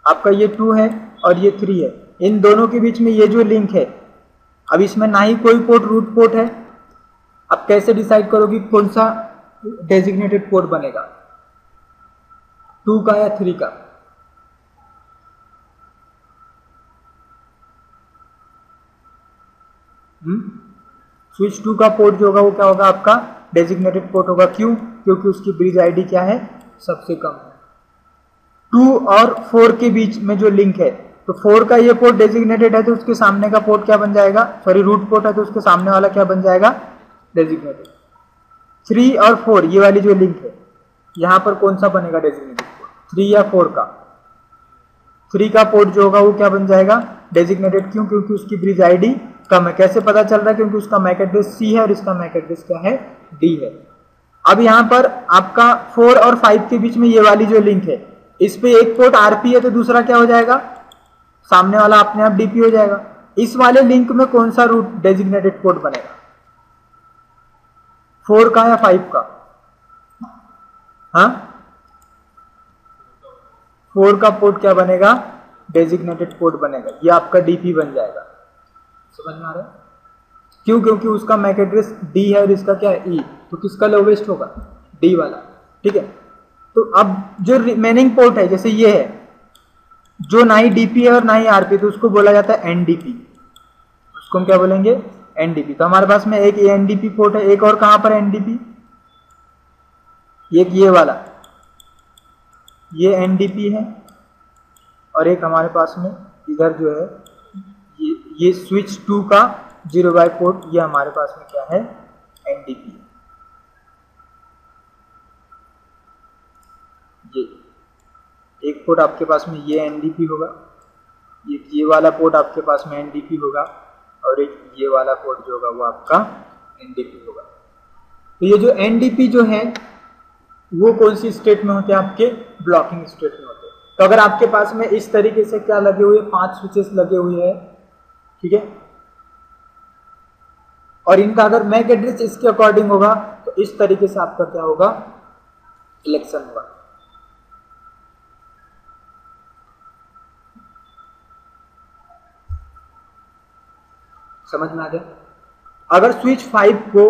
आपका ये 2 है और ये 3 है, इन दोनों के बीच में ये जो लिंक है, अब इसमें ना ही कोई पोर्ट रूट पोर्ट है। अब कैसे डिसाइड करोगे कौन सा डेजिग्नेटेड पोर्ट बनेगा, 2 का या 3 का। स्विच 2 का पोर्ट जो होगा वो क्या होगा, आपका डेजिग्नेटेड पोर्ट होगा। क्यों, क्योंकि उसकी ब्रिज आईडी क्या है, सबसे कम है। 2 और 4 के बीच में जो लिंक है, तो 4 का ये पोर्ट डेजिग्नेटेड है तो उसके सामने का पोर्ट क्या बन जाएगा, सॉरी रूट पोर्ट है तो उसके सामने वाला क्या बन जाएगा, डेजिग्नेटेड। 3 और 4 ये वाली जो लिंक है, यहां पर कौन सा बनेगा डेजिग्नेटेड पोर्ट, 3 या 4 का। 3 का पोर्ट जो होगा वो क्या बन जाएगा, डेजिग्नेटेड। क्यों, क्योंकि उसकी ब्रिज आईडी कम है। कैसे पता चल रहा है, क्योंकि उसका मैक एड्रेस सी है और इसका मैक एड्रेस क्या है, डी है। अब यहां पर आपका 4 और 5 के बीच में ये वाली जो लिंक है, इस पे एक पोर्ट आरपी है तो दूसरा क्या हो जाएगा, सामने वाला अपने आप डीपी हो जाएगा। इस वाले लिंक में कौन सा रूट डेजिग्नेटेड पोर्ट बनेगा, 4 का या 5 का? हाँ, 4 का पोर्ट क्या बनेगा? डेजिग्नेटेड पोर्ट बनेगा, ये आपका डीपी बन जाएगा। समझ में आ रहा है? क्यों? क्योंकि उसका मैक एड्रेस डी है और इसका क्या है? ई, तो किसका लोवेस्ट होगा? डी वाला। ठीक है, तो अब जो रिमेनिंग पोर्ट है, जैसे ये है जो ना ही डीपी है और ना ही आरपी, तो उसको बोला जाता है एनडीपी। उसको हम क्या बोलेंगे? एनडीपी। तो हमारे पास में एक एनडीपी पोर्ट है, एक और कहां पर एनडीपी? एक ये वाला, ये एनडीपी है, और एक हमारे पास में इधर जो है ये स्विच 2 का 0 बाय पोर्ट, ये हमारे पास में क्या है? एनडीपी। एक पोर्ट आपके पास में ये एनडीपी होगा, ये वाला पोर्ट आपके पास में एनडीपी होगा, और एक ये वाला पोर्ट जो होगा वो आपका एनडीपी होगा। तो ये जो एनडीपी जो है वो कौन सी स्टेट में होते हैं? आपके ब्लॉकिंग स्टेट में होते हैं। तो अगर आपके पास में इस तरीके से क्या लगे हुए, 5 स्विचेस लगे हुए हैं, ठीक है, और इनका अगर मैक एड्रेस इसके अकॉर्डिंग होगा तो इस तरीके से आपका क्या होगा? इलेक्शन होगा। समझ में आ गया? अगर स्विच 5 को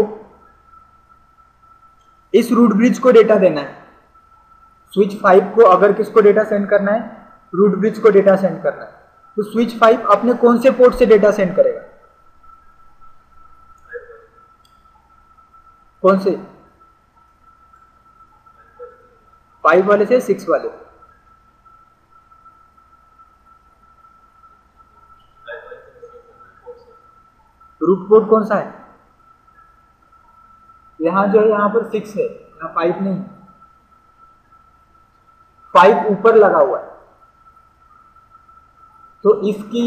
इस रूट ब्रिज को डेटा देना है, स्विच 5 को अगर किसको डेटा सेंड करना है? रूट ब्रिज को डेटा सेंड करना है, तो स्विच 5 अपने कौन से पोर्ट से डेटा सेंड करेगा? कौन से? 5 वाले से 6 वाले? रूट पोर्ट कौन सा है? यहां जो है, यहां पर 6 है, यहां 5 नहीं, 5 ऊपर लगा हुआ है। तो इसकी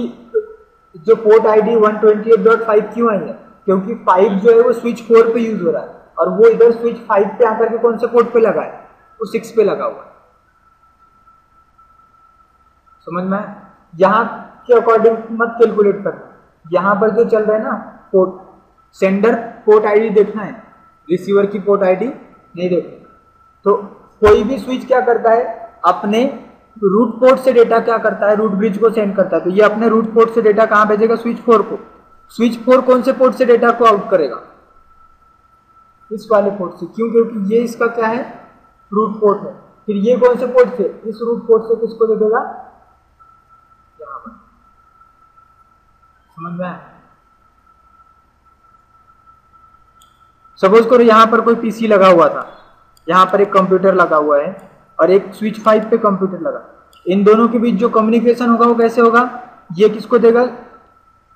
जो पोर्ट आईडी 128.5 क्यों आई है? क्योंकि 5 जो है वो स्विच 4 पे यूज हो रहा है, और वो इधर स्विच 5 पे आकर के कौन से पोर्ट पे लगा है? वो 6 पे लगा हुआ है। समझ में? यहां के अकॉर्डिंग मत कैलकुलेट करना, यहां पर जो चल रहा है ना पोर्ट, सेंडर पोर्ट आईडी देखना है, रिसीवर की पोर्ट आईडी नहीं देखना। तो कोई भी स्विच क्या करता है? अपने रूट पोर्ट से डेटा क्या करता है? रूट ब्रिज को सेंड करता है। तो ये अपने रूट पोर्ट से डेटा कहां भेजेगा? स्विच 4 को। स्विच 4 कौन से पोर्ट से डेटा को आउट करेगा? इस वाले पोर्ट से। क्यों? क्योंकि ये इसका क्या है? रूट पोर्ट है। फिर ये कौन से पोर्ट से? इस रूट पोर्ट से किसको दे देगा? यहां पर। समझ में आया? सपोज करो यहां पर कोई पीसी लगा हुआ था, यहां पर एक कंप्यूटर लगा हुआ है और एक स्विच 5 पे कंप्यूटर लगा। इन दोनों के बीच जो कम्युनिकेशन होगा वो कैसे होगा? ये किसको देगा?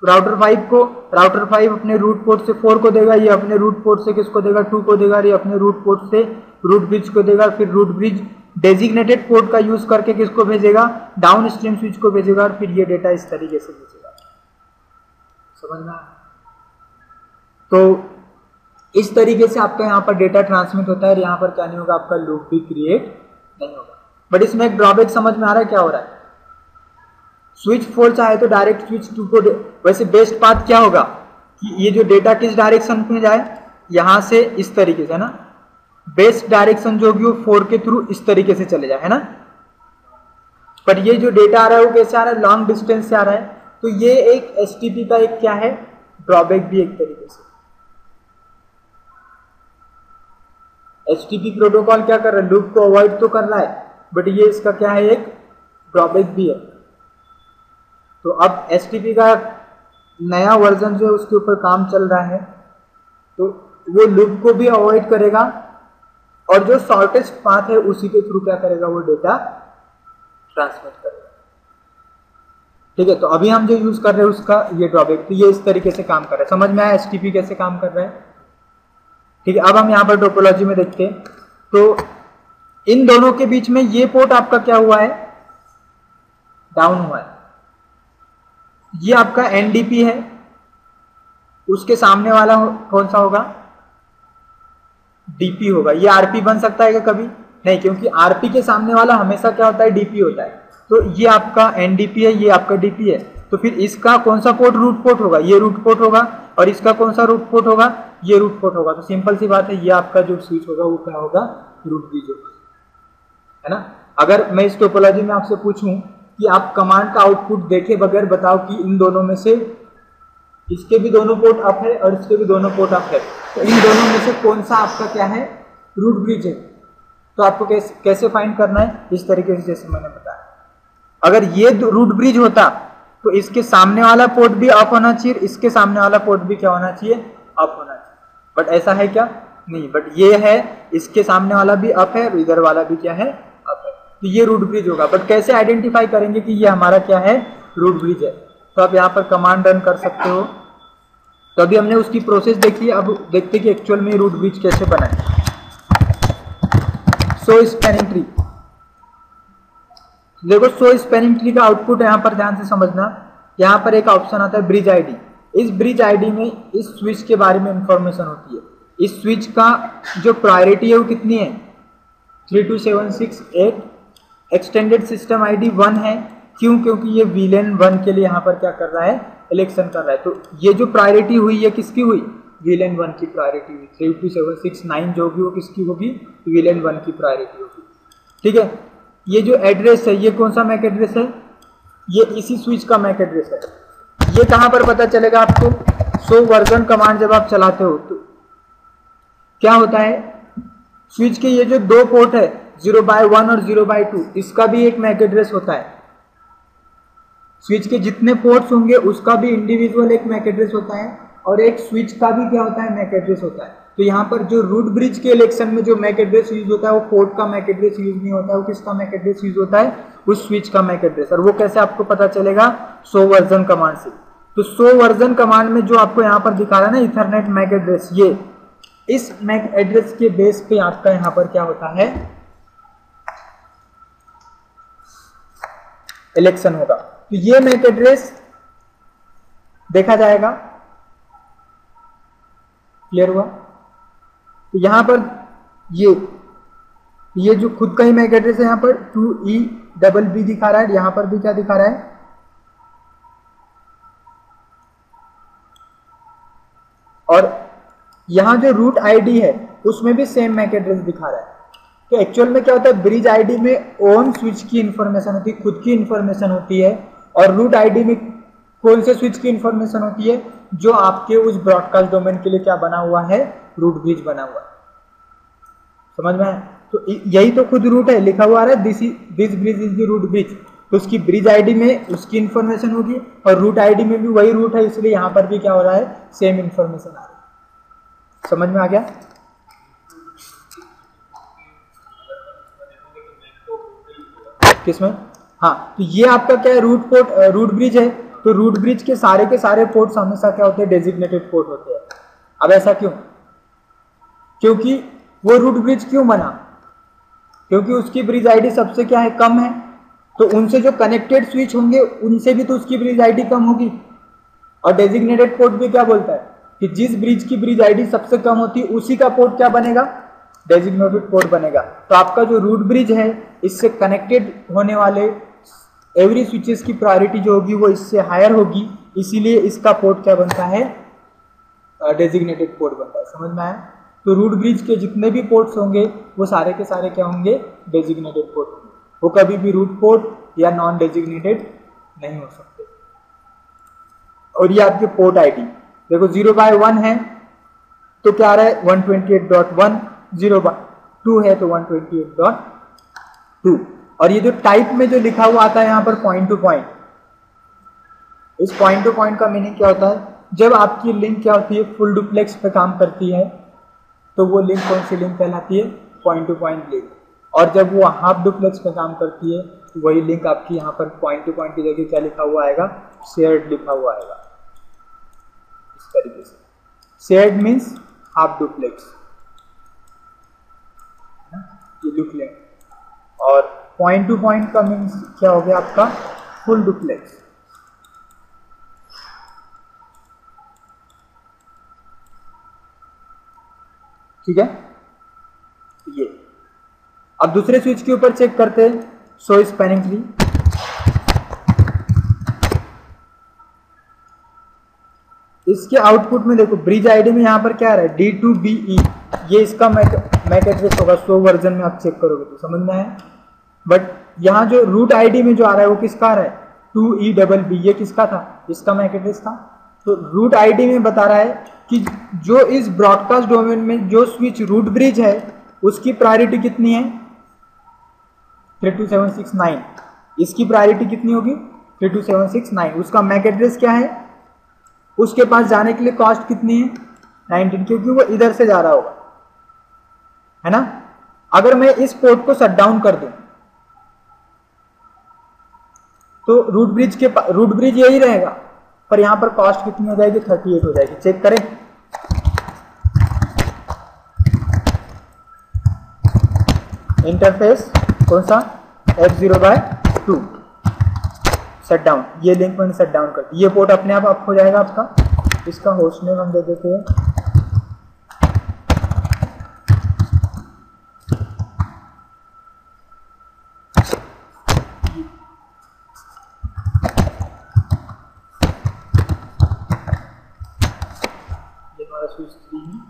राउटर 5 को। राउटर 5 अपने रूट पोर्ट से 4 को देगा, ये अपने रूट पोर्ट से किसको देगा? 2 को देगा, ये अपने रूट पोर्ट से रूट ब्रिज को देगा। फिर रूट ब्रिज डेजिग्नेटेड पोर्ट का यूज करके किसको भेजेगा? डाउन स्ट्रीम स्विच को भेजेगा, और फिर ये डेटा इस तरीके से भेजेगा। समझ में? तो इस तरीके से आपका यहाँ पर डेटा ट्रांसमिट होता है, और यहाँ पर क्या नहीं होगा? आपका लूप भी क्रिएट नहीं होगा। बट इसमें एक ड्रॉबैक समझ में आ रहा है क्या हो रहा है? स्विच 4 चाहे तो डायरेक्ट स्विच 2 को वैसे बेस्ट पाथ क्या होगा कि ये जो डेटा किस डायरेक्शन में जाए? यहां से इस तरीके से, है ना? बेस्ट डायरेक्शन जो होगी वो 4 के थ्रू इस तरीके से चले जाए, है ना? पर ये जो डेटा आ रहा है वो कैसे आ रहा है? लॉन्ग डिस्टेंस से आ रहा है। तो ये एक एसटीपी का एक क्या है? ड्रॉबैक भी एक तरीके से। एचटीपी प्रोटोकॉल क्या कर रहा है? लूप को अवॉइड तो कर रहा है, बट ये इसका क्या है? एक ड्रॉबैक भी है। तो अब एचटीपी का नया वर्जन जो है उसके ऊपर काम चल रहा है, तो वो लूप को भी अवॉइड करेगा, और जो शॉर्टेस्ट पाथ है उसी के थ्रू क्या करेगा? वो डेटा ट्रांसमिट करेगा। ठीक है, तो अभी हम जो यूज कर रहे हैं उसका ये ड्रॉबैक, तो ये इस तरीके से काम कर रहा है। समझ में आया एचटीपी कैसे काम कर रहा है? ठीक है, अब हम यहां पर टोपोलॉजी में देखते हैं। तो इन दोनों के बीच में ये पोर्ट आपका क्या हुआ है? डाउन हुआ है। ये आपका एनडीपी है, उसके सामने वाला कौन सा होगा? डीपी होगा। ये आरपी बन सकता है क्या कभी? नहीं, क्योंकि आरपी के सामने वाला हमेशा क्या होता है? डीपी होता है। तो ये आपका एनडीपी है, ये आपका डीपी है। तो फिर इसका कौन सा पोर्ट रूट पोर्ट होगा? ये रूट पोर्ट होगा। और इसका कौन सा रूट पोर्ट होगा? ये रूट पोर्ट होगा। तो सिंपल सी बात है, ये आपका जो स्विच होगा वो क्या होगा, रूट ब्रिज होगा, है ना। अगर मैं इस टोपोलॉजी में आपसे पूछूं कि आप कमांड का आउटपुट देखे बगैर बताओ कि इन दोनों में से, इसके भी दोनों पोर्ट अप है और इसके भी दोनों पोर्ट अप है, तो इन दोनों में से कौन सा आपका क्या है, रूट ब्रिज है। तो आपको कैसे फाइंड करना है, इस तरीके से जैसे मैंने बताया। अगर ये रूट ब्रिज होता तो इसके सामने वाला पोर्ट भी अप होना चाहिए, इसके सामने वाला पोर्ट भी क्या होना चाहिए, अप होना चाहिए। बट ऐसा है क्या, नहीं। बट ये है, इसके सामने वाला भी अप है और इधर वाला भी क्या है, अप है, तो ये रूट ब्रिज होगा। बट कैसे आइडेंटिफाई करेंगे कि ये हमारा क्या है, रूट ब्रिज है। तो आप यहाँ पर कमांड रन कर सकते हो। तो अभी हमने उसकी प्रोसेस देखी, अब देखते कि एक्चुअल में रूट ब्रिज कैसे बनाए। सो स्पैनिंग ट्री, देखो सो स्पैनिंग ट्री का आउटपुट यहाँ पर ध्यान से समझना। यहाँ पर एक ऑप्शन आता है ब्रिज आईडी। इस ब्रिज आईडी में इस स्विच के बारे में इंफॉर्मेशन होती है। इस स्विच का जो प्रायोरिटी है वो कितनी है, 32768। एक्सटेंडेड सिस्टम आईडी 1 है। क्यों, क्योंकि ये VLAN 1 के लिए यहाँ पर क्या कर रहा है, इलेक्शन कर रहा है। तो ये जो प्रायोरिटी हुई है किसकी हुई, VLAN 1 की प्रायोरिटी हुई। 32769 जो भी वो किसकी होगी, VLAN 1 की प्रायोरिटी होगी, ठीक है। ये जो एड्रेस है, ये कौन सा मैक एड्रेस है, ये इसी स्विच का मैक एड्रेस है। ये कहां पर पता चलेगा आपको, सो वर्जन कमांड जब आप चलाते हो तो क्या होता है, स्विच के ये जो दो पोर्ट है 0/1 और 0/2, इसका भी एक मैक एड्रेस होता है। स्विच के जितने पोर्ट्स होंगे उसका भी इंडिविजुअल एक मैक एड्रेस होता है, और एक स्विच का भी क्या होता है, मैक एड्रेस होता है। तो यहाँ पर जो रूट ब्रिज के इलेक्शन में जो मैक एड्रेस यूज होता है वो पोर्ट का मैक एड्रेस यूज नहीं होता है, वो किसका मैक एड्रेस यूज होता है, उस स्विच का मैक एड्रेस। और वो कैसे आपको पता चलेगा, सो वर्जन कमांड से। तो सो वर्जन कमांड में जो आपको यहाँ पर दिखा रहा है ना, इथरनेट मैक एड्रेस, ये इस मैक एड्रेस के बेस पे आपका यहाँ पर क्या होता है, इलेक्शन होगा। तो ये मैक एड्रेस देखा जाएगा, क्लियर हुआ। तो यहां पर ये जो खुद का ही मैक एड्रेस है, यहां पर 2EBB दिखा रहा है, यहां पर भी क्या दिखा रहा है, और यहां जो रूट आईडी है उसमें भी सेम मैक एड्रेस दिखा रहा है। तो एक्चुअल में क्या होता है, ब्रिज आईडी में ओन स्विच की इंफॉर्मेशन होती है, खुद की इंफॉर्मेशन होती है, और रूट आईडी में कौन से स्विच की इंफॉर्मेशन होती है, जो आपके उस ब्रॉडकास्ट डोमेन के लिए क्या बना हुआ है, रूट ब्रिज बना हुआ है। समझ में आया। तो यही तो खुद रूट है, लिखा हुआ है this bridge is the root bridge. तो उसकी ब्रिज आईडी में उसकी इंफॉर्मेशन होगी, और रूट आईडी में भी वही रूट है, इसलिए यहां पर भी क्या हो रहा है, सेम इंफॉर्मेशन आ रही है। समझ में आ गया। किसमें, हाँ, तो ये आपका क्या है, रूट ब्रिज है। तो रूट ब्रिज के सारे पोर्ट्स हमेशा क्या होते हैं, डेजिग्नेटेड पोर्ट होते हैं। अब ऐसा क्यों, क्योंकि वो रूट ब्रिज क्यों बना, क्योंकि उसकी ब्रिज आईडी सबसे क्या है, कम है। तो उनसे जो कनेक्टेड स्विच होंगे उनसे भी तो उसकी ब्रिज आईडी कम होगी। और डेजिग्नेटेड पोर्ट भी क्या बोलता है कि जिस ब्रिज की ब्रिज आईडी सबसे कम होती है उसी का पोर्ट क्या बनेगा, डेजिग्नेटेड पोर्ट बनेगा। तो आपका जो रूट ब्रिज है, इससे कनेक्टेड होने वाले एवरी स्विचेस की प्रायोरिटी जो होगी वो इससे हायर होगी, इसीलिए इसका पोर्ट क्या बनता है, डेजिग्नेटेड पोर्ट बनता है। समझ में आया। तो रूट ब्रिज के जितने भी पोर्ट्स होंगे वो सारे के सारे क्या होंगे, डेजिग्नेटेड पोर्ट होंगे। वो कभी भी रूट पोर्ट या नॉन डेजिग्नेटेड नहीं हो सकते। और ये आपके पोर्ट आईडी देखो 0/1 है तो क्या आ रहा है 128.1, 0/2 है तो 128.2। और ये जो टाइप में जो लिखा हुआ आता है यहाँ पर पॉइंट टू पॉइंट, इस पॉइंट टू पॉइंट का मीनिंग क्या होता है, जब आपकी लिंक क्या होती है, फुल डुप्लेक्स पे काम करती है तो वो लिंक कौन सी लिंक कहलाती है, पॉइंट टू पॉइंट लिंक। और जब वो हाफ डुप्लेक्स पे काम करती है तो वही लिंक आपकी यहाँ पर पॉइंट टू पॉइंट की जगह क्या लिखा हुआ आएगा, शेयर्ड लिखा हुआ आएगा। इस तरीके से शेयर्ड मीन्स हाफ डुप्लेक्स, ये लिख लें। और पॉइंट टू पॉइंट का मीन्स क्या हो गया आपका, फुल डुप्लेक्स। ठीक है, ये अब दूसरे स्विच के ऊपर चेक करते हैं, सो स्पैनिंग ट्री। इसके आउटपुट में देखो ब्रिज आईडी में यहाँ पर क्या आ रहा है D2BE, ये इसका मैक एड्रेस होगा। 100 वर्जन में आप चेक करोगे तो समझ में आया। बट यहाँ जो रूट आईडी में जो आ रहा है वो किसका आ रहा है 2EBB, ये किसका था, इसका मैक एड्रेस था। तो रूट आईडी में बता रहा है कि जो इस ब्रॉडकास्ट डोमेन में जो स्विच रूट ब्रिज है उसकी प्रायोरिटी कितनी है 32769, इसकी प्रायोरिटी कितनी होगी 32769। उसका मैक एड्रेस क्या है, उसके पास जाने के लिए कॉस्ट कितनी है 19, क्योंकि वो इधर से जा रहा होगा, है ना। अगर मैं इस पोर्ट को शट डाउन कर दूं तो रूट ब्रिज यही रहेगा, पर यहां पर कॉस्ट कितनी हो जाएगी 38 हो जाएगी। चेक करें, इंटरफेस कौन सा F0/2 शट डाउन, ये लिंक मैंने शट डाउन कर दी, ये पोर्ट अपने आप अप हो जाएगा आपका। इसका होस्ट नेम हम दे देते हैं ये हमारा स्विच 3 है।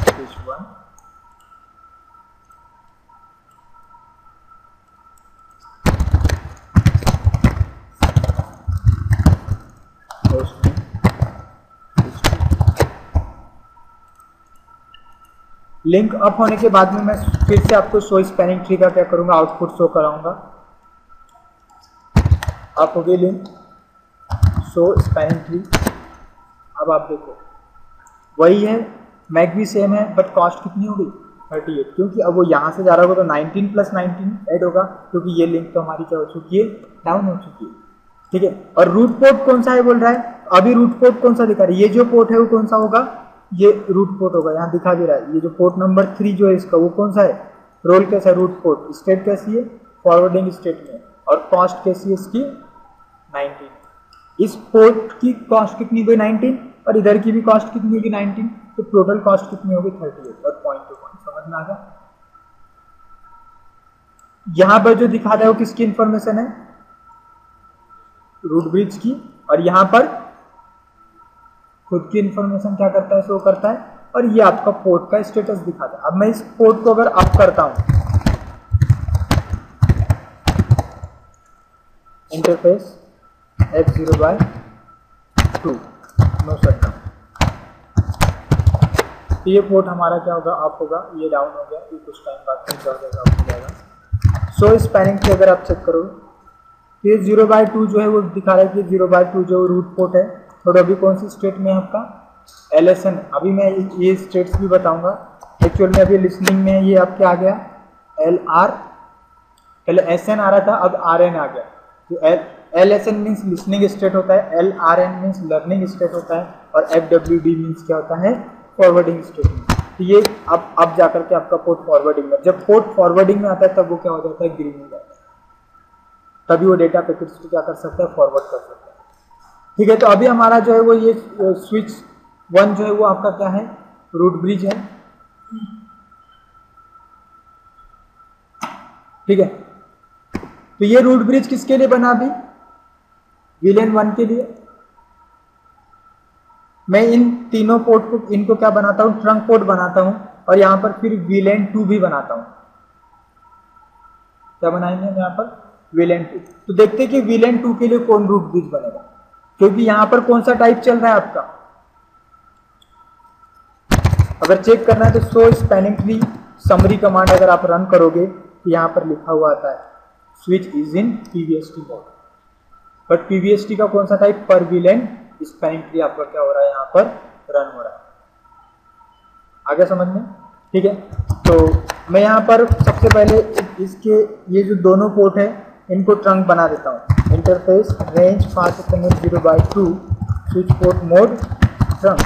स्विच 1 लिंक अप होने के बाद में मैं फिर से आपको शो स्पैनिंग ट्री का क्या करूंगा, आउटपुट शो कराऊंगा। आप हो गई लिंक शो स्पैनिंग ट्री। अब आप देखो वही है, मैक भी सेम है, बट कॉस्ट कितनी होगी 38, क्योंकि अब वो यहाँ से जा रहा होगा तो 19 + 19 ऐड होगा, क्योंकि ये लिंक तो हमारी क्या हो चुकी है, डाउन हो चुकी है। ठीक है, और रूट पोर्ट कौन सा है बोल रहा है, अभी रूट पोर्ट कौन सा दिखा रहा है, ये जो पोर्ट है वो कौन सा होगा, ये रूट पोर्ट होगा, यहाँ दिखा भी रहा है। ये जो पोर्ट नंबर 3 जो है इसका वो कौन सा है, रोल कैसा है रूट पोर्ट, स्टेट कैसी है फॉरवर्डिंग स्टेट में, और कॉस्ट कैसी है इसकी 19। इस पोर्ट की कॉस्ट कितनी होगी 19, और इधर की भी कॉस्ट कितनी होगी 19, तो टोटल कॉस्ट कितनी होगी 38, और पॉइंट टू पॉइंट समझ में आ गया। यहां पर जो दिखा रहा है वो किसकी इंफॉर्मेशन है, रूट ब्रिज की, और यहां पर खुद की इंफॉर्मेशन क्या करता है, शो करता है, और ये आपका पोर्ट का स्टेटस दिखाता है। अब मैं इस पोर्ट को अगर अप करता हूं, interface F0/2 no shut down, तो ये पोर्ट हमारा क्या होगा, अप होगा, ये डाउन हो गया, ये कुछ टाइम बाद में क्या हो जाएगा, अप हो जाएगा। सो स्पैनिंग ट्री अगर आप चेक करो तो ये 0/2 जो है वो दिखा रहा है कि 0/2 जो रूट पोर्ट है, और अभी कौन सी स्टेट में है आपका LSN। अभी मैं ये स्टेट्स भी बताऊंगा, एक्चुअल में अभी लिसनिंग में ये अब क्या आ गया LR, पहले SN आ रहा था, अब RN आ गया। तो LSN मीन्स लिसनिंग स्टेट होता है, LRN मीन्स लर्निंग स्टेट होता है, और FWD मीन्स क्या होता है, फॉरवर्डिंग स्टेट में। तो ये अब जाकर के आपका पोर्ट फॉरवर्डिंग में, जब पोर्ट फॉरवर्डिंग में आता है तब वो क्या हो जाता है, ग्रीन हो जाता है, तभी वो डेटा पैकेट्स को क्या कर सकता है, फॉरवर्ड कर सकता है। ठीक है, तो अभी हमारा जो है वो ये स्विच 1 जो है वो आपका क्या है, रूट ब्रिज है। ठीक है, तो ये रूट ब्रिज किसके लिए बना, अभी VLAN 1 के लिए। मैं इन तीनों पोर्ट को, इनको क्या बनाता हूं, ट्रंक पोर्ट बनाता हूं, और यहां पर फिर VLAN 2 भी बनाता हूं। क्या बनाएंगे हम यहां पर, VLAN 2। तो देखते हैं कि VLAN 2 के लिए कौन रूट ब्रिज बनेगा, क्योंकि यहां पर कौन सा टाइप चल रहा है आपका। अगर चेक करना है तो show spanning tree summary command अगर आप रन करोगे तो यहां पर लिखा हुआ आता है switch is in PVST mode, but PVST का कौन सा टाइप, पर VLAN स्पैनिंग ट्री आपका क्या हो रहा है, यहां पर रन हो रहा है। आगे समझ में, ठीक है। तो मैं यहां पर सबसे पहले इसके ये जो दोनों पोर्ट है इनको ट्रंक बना देता हूं। Interface range 0/2 switch port mode trunk.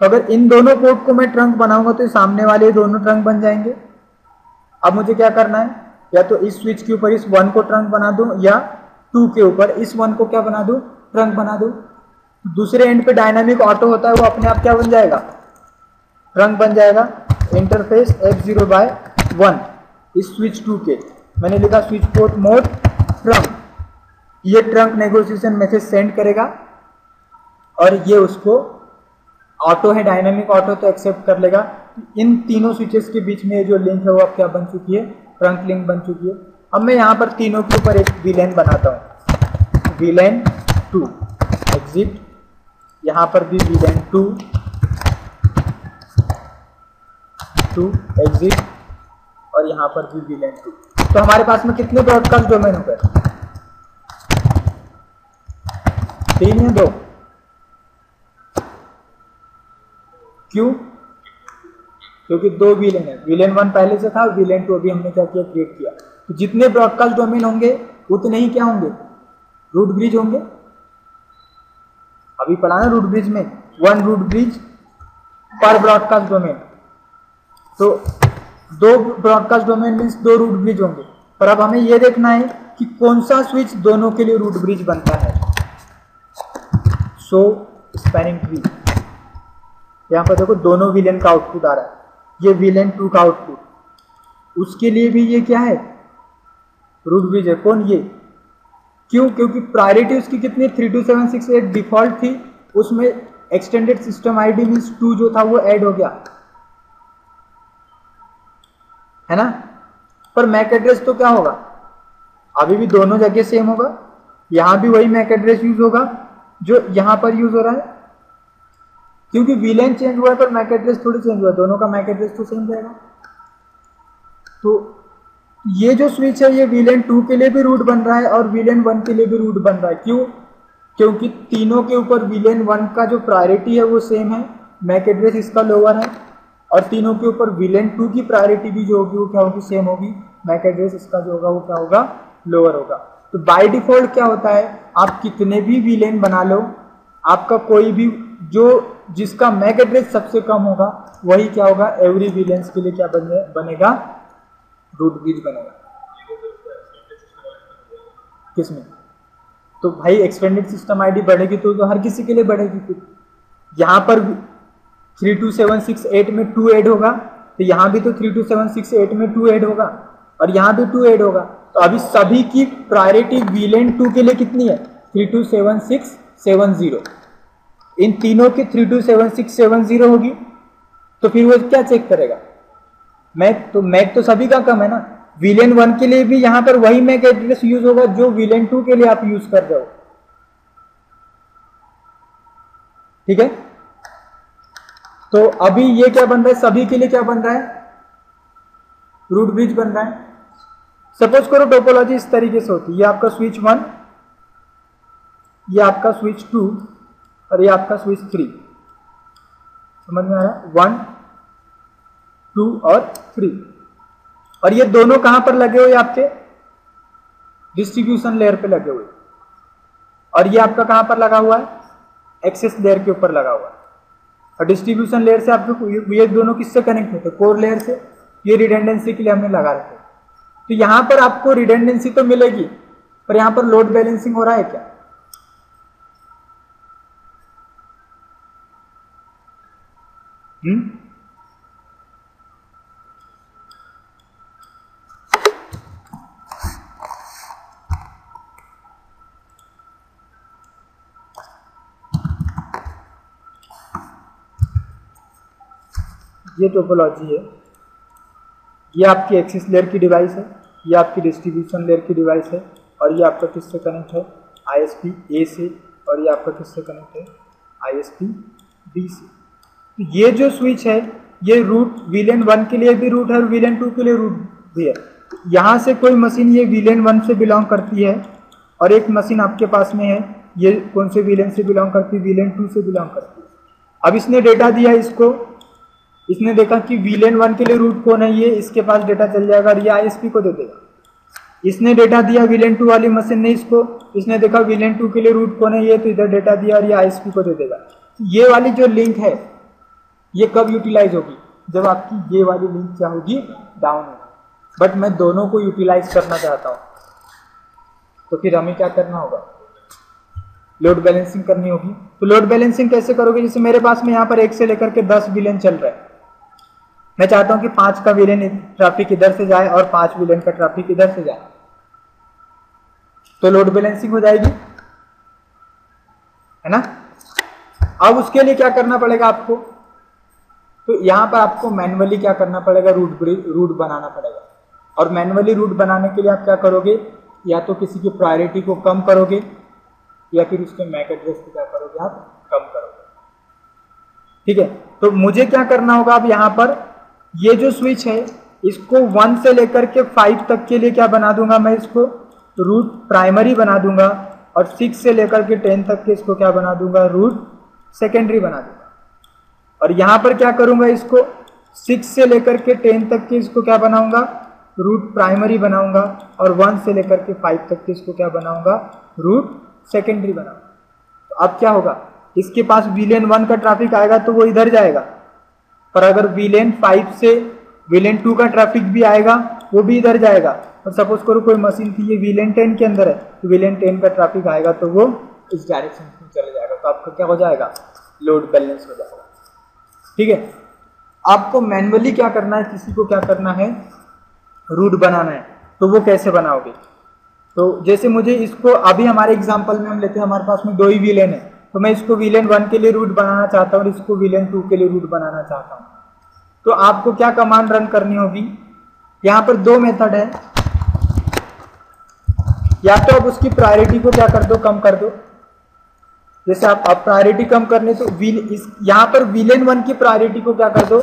तो अगर इन दोनों पोर्ट को मैं ट्रंक बनाऊंगा तो सामने वाले दोनों ट्रंक बन जाएंगे। अब मुझे क्या करना है, या तो इस स्विच के ऊपर इस 1 को ट्रंक बना दूं, या 2 के ऊपर इस 1 को क्या बना दूं, ट्रंक बना दूं। दूसरे एंड पे डायनामिक ऑटो होता है, वो अपने आप क्या बन जाएगा, ट्रंक बन जाएगा। इंटरफेस F0/1 इस स्विच 2 के मैंने लिखा स्विच पोर्ट मोड ट्रंक, ये ट्रंक नेगोशिएशन मैसेज सेंड करेगा और ये उसको ऑटो है, डायनामिक ऑटो, तो एक्सेप्ट कर लेगा। इन तीनों स्विचेस के बीच में जो लिंक है वो अब क्या बन चुकी है, ट्रंक लिंक बन चुकी है। अब मैं यहाँ पर तीनों के ऊपर एक वीलैन बनाता हूँ, वीलैन 2 एग्जिट, यहाँ पर भी वीलैन 2 एग्जिट और यहाँ पर भी वीलैन 2। तो हमारे पास में कितने ब्रॉडकास्ट डोमेन हो गए, 3 या 2? क्यों? क्योंकि 2 वीलैन है, वीलैन 1 पहले से था, वीलैन 2 अभी हमने क्या किया, क्रिएट किया। तो जितने ब्रॉडकास्ट डोमेन होंगे उतने ही क्या होंगे, रूट ब्रिज होंगे। अभी पढ़ा ना रूट ब्रिज में, 1 रूट ब्रिज पर ब्रॉडकास्ट डोमेन, तो 2 broadcast domain means 2 root bridge होंगे। पर अब हमें यह देखना है कि कौन सा स्विच दोनों के लिए रूट ब्रिज बनता है। सो स्पैनिंग ट्री, यहां पर देखो दोनों वीलैन का आउटपुट आ रहा है, ये वीलैन 2 का आउटपुट, उसके लिए भी ये क्या है, रूट ब्रिज है। कौन? ये। क्यों? क्योंकि प्रायोरिटी उसकी कितनी, 32768 डिफॉल्ट थी, उसमें एक्सटेंडेड सिस्टम आईडी मींस 2 जो था वो ऐड हो गया है ना। पर मैक एड्रेस तो क्या होगा, अभी भी दोनों जगह सेम होगा, यहां भी वही मैक एड्रेस यूज होगा जो यहां पर यूज हो रहा है, क्योंकि वीलैन चेंज हुआ है पर मैक एड्रेस थोड़ी चेंज हुआ है, दोनों का मैक एड्रेस तो सेम रहेगा। तो ये जो स्विच है ये वीलैन 2 के लिए भी रूट बन रहा है और वीलैन 1 के लिए भी रूट बन रहा है। क्यों? क्योंकि तीनों के ऊपर वीलैन 1 का जो प्रायोरिटी है वो सेम है, मैक एड्रेस इसका लोअर है, और तीनों के ऊपर वीलैन 2 की प्रायोरिटी भी जो होगी वो क्या होगी, सेम होगी, मैक एड्रेस इसका जो होगा वो क्या होगा, लोअर होगा। तो बाय डिफॉल्ट क्या होता है, आप कितने भी वीलैन बना लो, आपका कोई भी जो जिसका मैक एड्रेस सबसे कम होगा वही क्या होगा, एवरी वीलैंस के लिए क्या बनेगा, रूट ब्रिज बनेगा। किसमें? तो भाई एक्सटेंडेड सिस्टम आईडी बढ़ेगी तो हर किसी के लिए बढ़ेगी। फिर यहां पर 32768 में 2 ऐड होगा, तो यहां भी तो 32768 में 2 ऐड होगा और यहां भी 2 ऐड होगा। तो अभी सभी की प्रायोरिटी वीलैन 2 के लिए कितनी है, 32767 इन तीनों की 32767 होगी। तो फिर वो क्या चेक करेगा, मैक तो सभी का कम है ना, वीलैन 1 के लिए भी यहां पर वही मैक एड्रेस यूज होगा जो वीलैन 2 के लिए आप यूज कर रहे हो। ठीक है, तो अभी ये क्या बन रहा है, सभी के लिए क्या बन रहा है, रूट ब्रिज बन रहा है। सपोज करो टोपोलॉजी इस तरीके से होती है, ये आपका स्विच 1, ये आपका स्विच 2 और ये आपका स्विच 3, समझ में आ रहा है, 1 2 और 3, और ये दोनों कहां पर लगे हुए, आपके डिस्ट्रीब्यूशन लेयर पे लगे हुए, और ये आपका कहां पर लगा हुआ है, एक्सेस लेयर के ऊपर लगा हुआ है। और डिस्ट्रीब्यूशन लेयर से आपको ये दोनों किससे कनेक्ट होते हैं, कोर लेयर से। ये रिडेंडेंसी के लिए हमने लगा रखे। तो यहां पर आपको रिडेंडेंसी तो मिलेगी, पर यहां पर लोड बैलेंसिंग हो रहा है क्या, ये टोपोलॉजी है, ये आपकी एक्सेस लेयर की डिवाइस है, ये आपकी डिस्ट्रीब्यूशन लेयर की डिवाइस है, और ये आपका किससे कनेक्ट है, ISP A से, और ये आपका किससे कनेक्ट है, ISP B से। तो ये जो स्विच है ये रूट वीलैन 1 के लिए भी रूट है और वीलैन 2 के लिए रूट भी है। यहाँ से कोई मशीन ये वीलैन 1 से बिलोंग करती है और एक मशीन आपके पास में है, ये कौन से वीलैन से बिलोंग करती है, वीलैन 2 से बिलोंग करती है। अब इसने डेटा दिया इसको, इसने देखा कि वीलैन 1 के लिए रूट कौन है, ये इसके पास डेटा चल जाएगा और ये ISP को दे देगा। इसने डेटा दिया वीलैन 2 वाली मशीन ने इसको, इसने देखा वीलैन 2 के लिए रूट कौन है, ये तो इधर डेटा दिया और ये ISP को दे देगा। ये वाली जो लिंक है ये कब यूटिलाइज होगी, जब आपकी ये वाली लिंक क्या होगी, डाउन होगी। बट मैं दोनों को यूटिलाइज करना चाहता हूं, तो फिर हमें क्या करना होगा, लोड बैलेंसिंग करनी होगी। तो लोड बैलेंसिंग कैसे करोगे, जैसे मेरे पास में यहाँ पर 1 से लेकर के 10 वीलैन चल रहा है, मैं चाहता हूं कि 5 का वीलैन ट्रैफिक इधर से जाए और 5 वीलैन का ट्रैफिक इधर से जाए। तो लोड बैलेंसिंग हो जाएगी, है ना। अब उसके लिए क्या करना पड़ेगा आपको, तो यहां पर आपको मैन्युअली क्या करना पड़ेगा, रूट बनाना पड़ेगा। और मैन्युअली रूट बनाने के लिए आप क्या करोगे, या तो किसी की प्रायोरिटी को कम करोगे या फिर उसके मैक एड्रेस को क्या करोगे, आप कम करोगे। ठीक है, तो मुझे क्या करना होगा, अब यहां पर ये जो स्विच है इसको 1 से लेकर के 5 तक के लिए क्या बना दूंगा, मैं इसको रूट प्राइमरी बना दूंगा, और 6 से लेकर के 10 तक के इसको क्या बना दूंगा, रूट सेकेंडरी बना दूंगा। और यहां पर क्या करूंगा, इसको 6 से लेकर के 10 तक के इसको क्या बनाऊंगा, रूट प्राइमरी बनाऊंगा, और 1 से लेकर के 5 तक के इसको क्या बनाऊंगा, रूट सेकेंडरी बनाऊंगा। तो अब क्या होगा, इसके पास वीलेन 1 का ट्रैफिक आएगा तो वो इधर जाएगा, पर अगर वीलेन 5 से वीलेन 2 का ट्रैफिक भी आएगा वो भी इधर जाएगा। और सपोज करो कोई मशीन थी ये वीलेन 10 के अंदर है, तो वीलेन 10 का ट्रैफिक आएगा तो वो इस डायरेक्शन में चले जाएगा, तो आपका क्या हो जाएगा, लोड बैलेंस हो जाएगा। ठीक है, आपको मैन्युअली क्या करना है, किसी को क्या करना है, रूट बनाना है, तो वो कैसे बनाओगे। तो जैसे मुझे इसको अभी हमारे एग्जांपल में हम लेते हैं, हमारे पास में 2 ही वीलेन है, तो मैं इसको वीलेन 1 के लिए रूट बनाना चाहता हूँ और इसको वीलेन 2 के लिए रूट बनाना चाहता हूँ। तो आपको क्या कमांड रन करनी होगी, यहाँ पर 2 मेथड है, या तो आप उसकी प्रायोरिटी को क्या कर दो, कम कर दो। जैसे आप प्रायोरिटी कम करने तो यहाँ पर वीलेन 1 की प्रायोरिटी को क्या कर दो,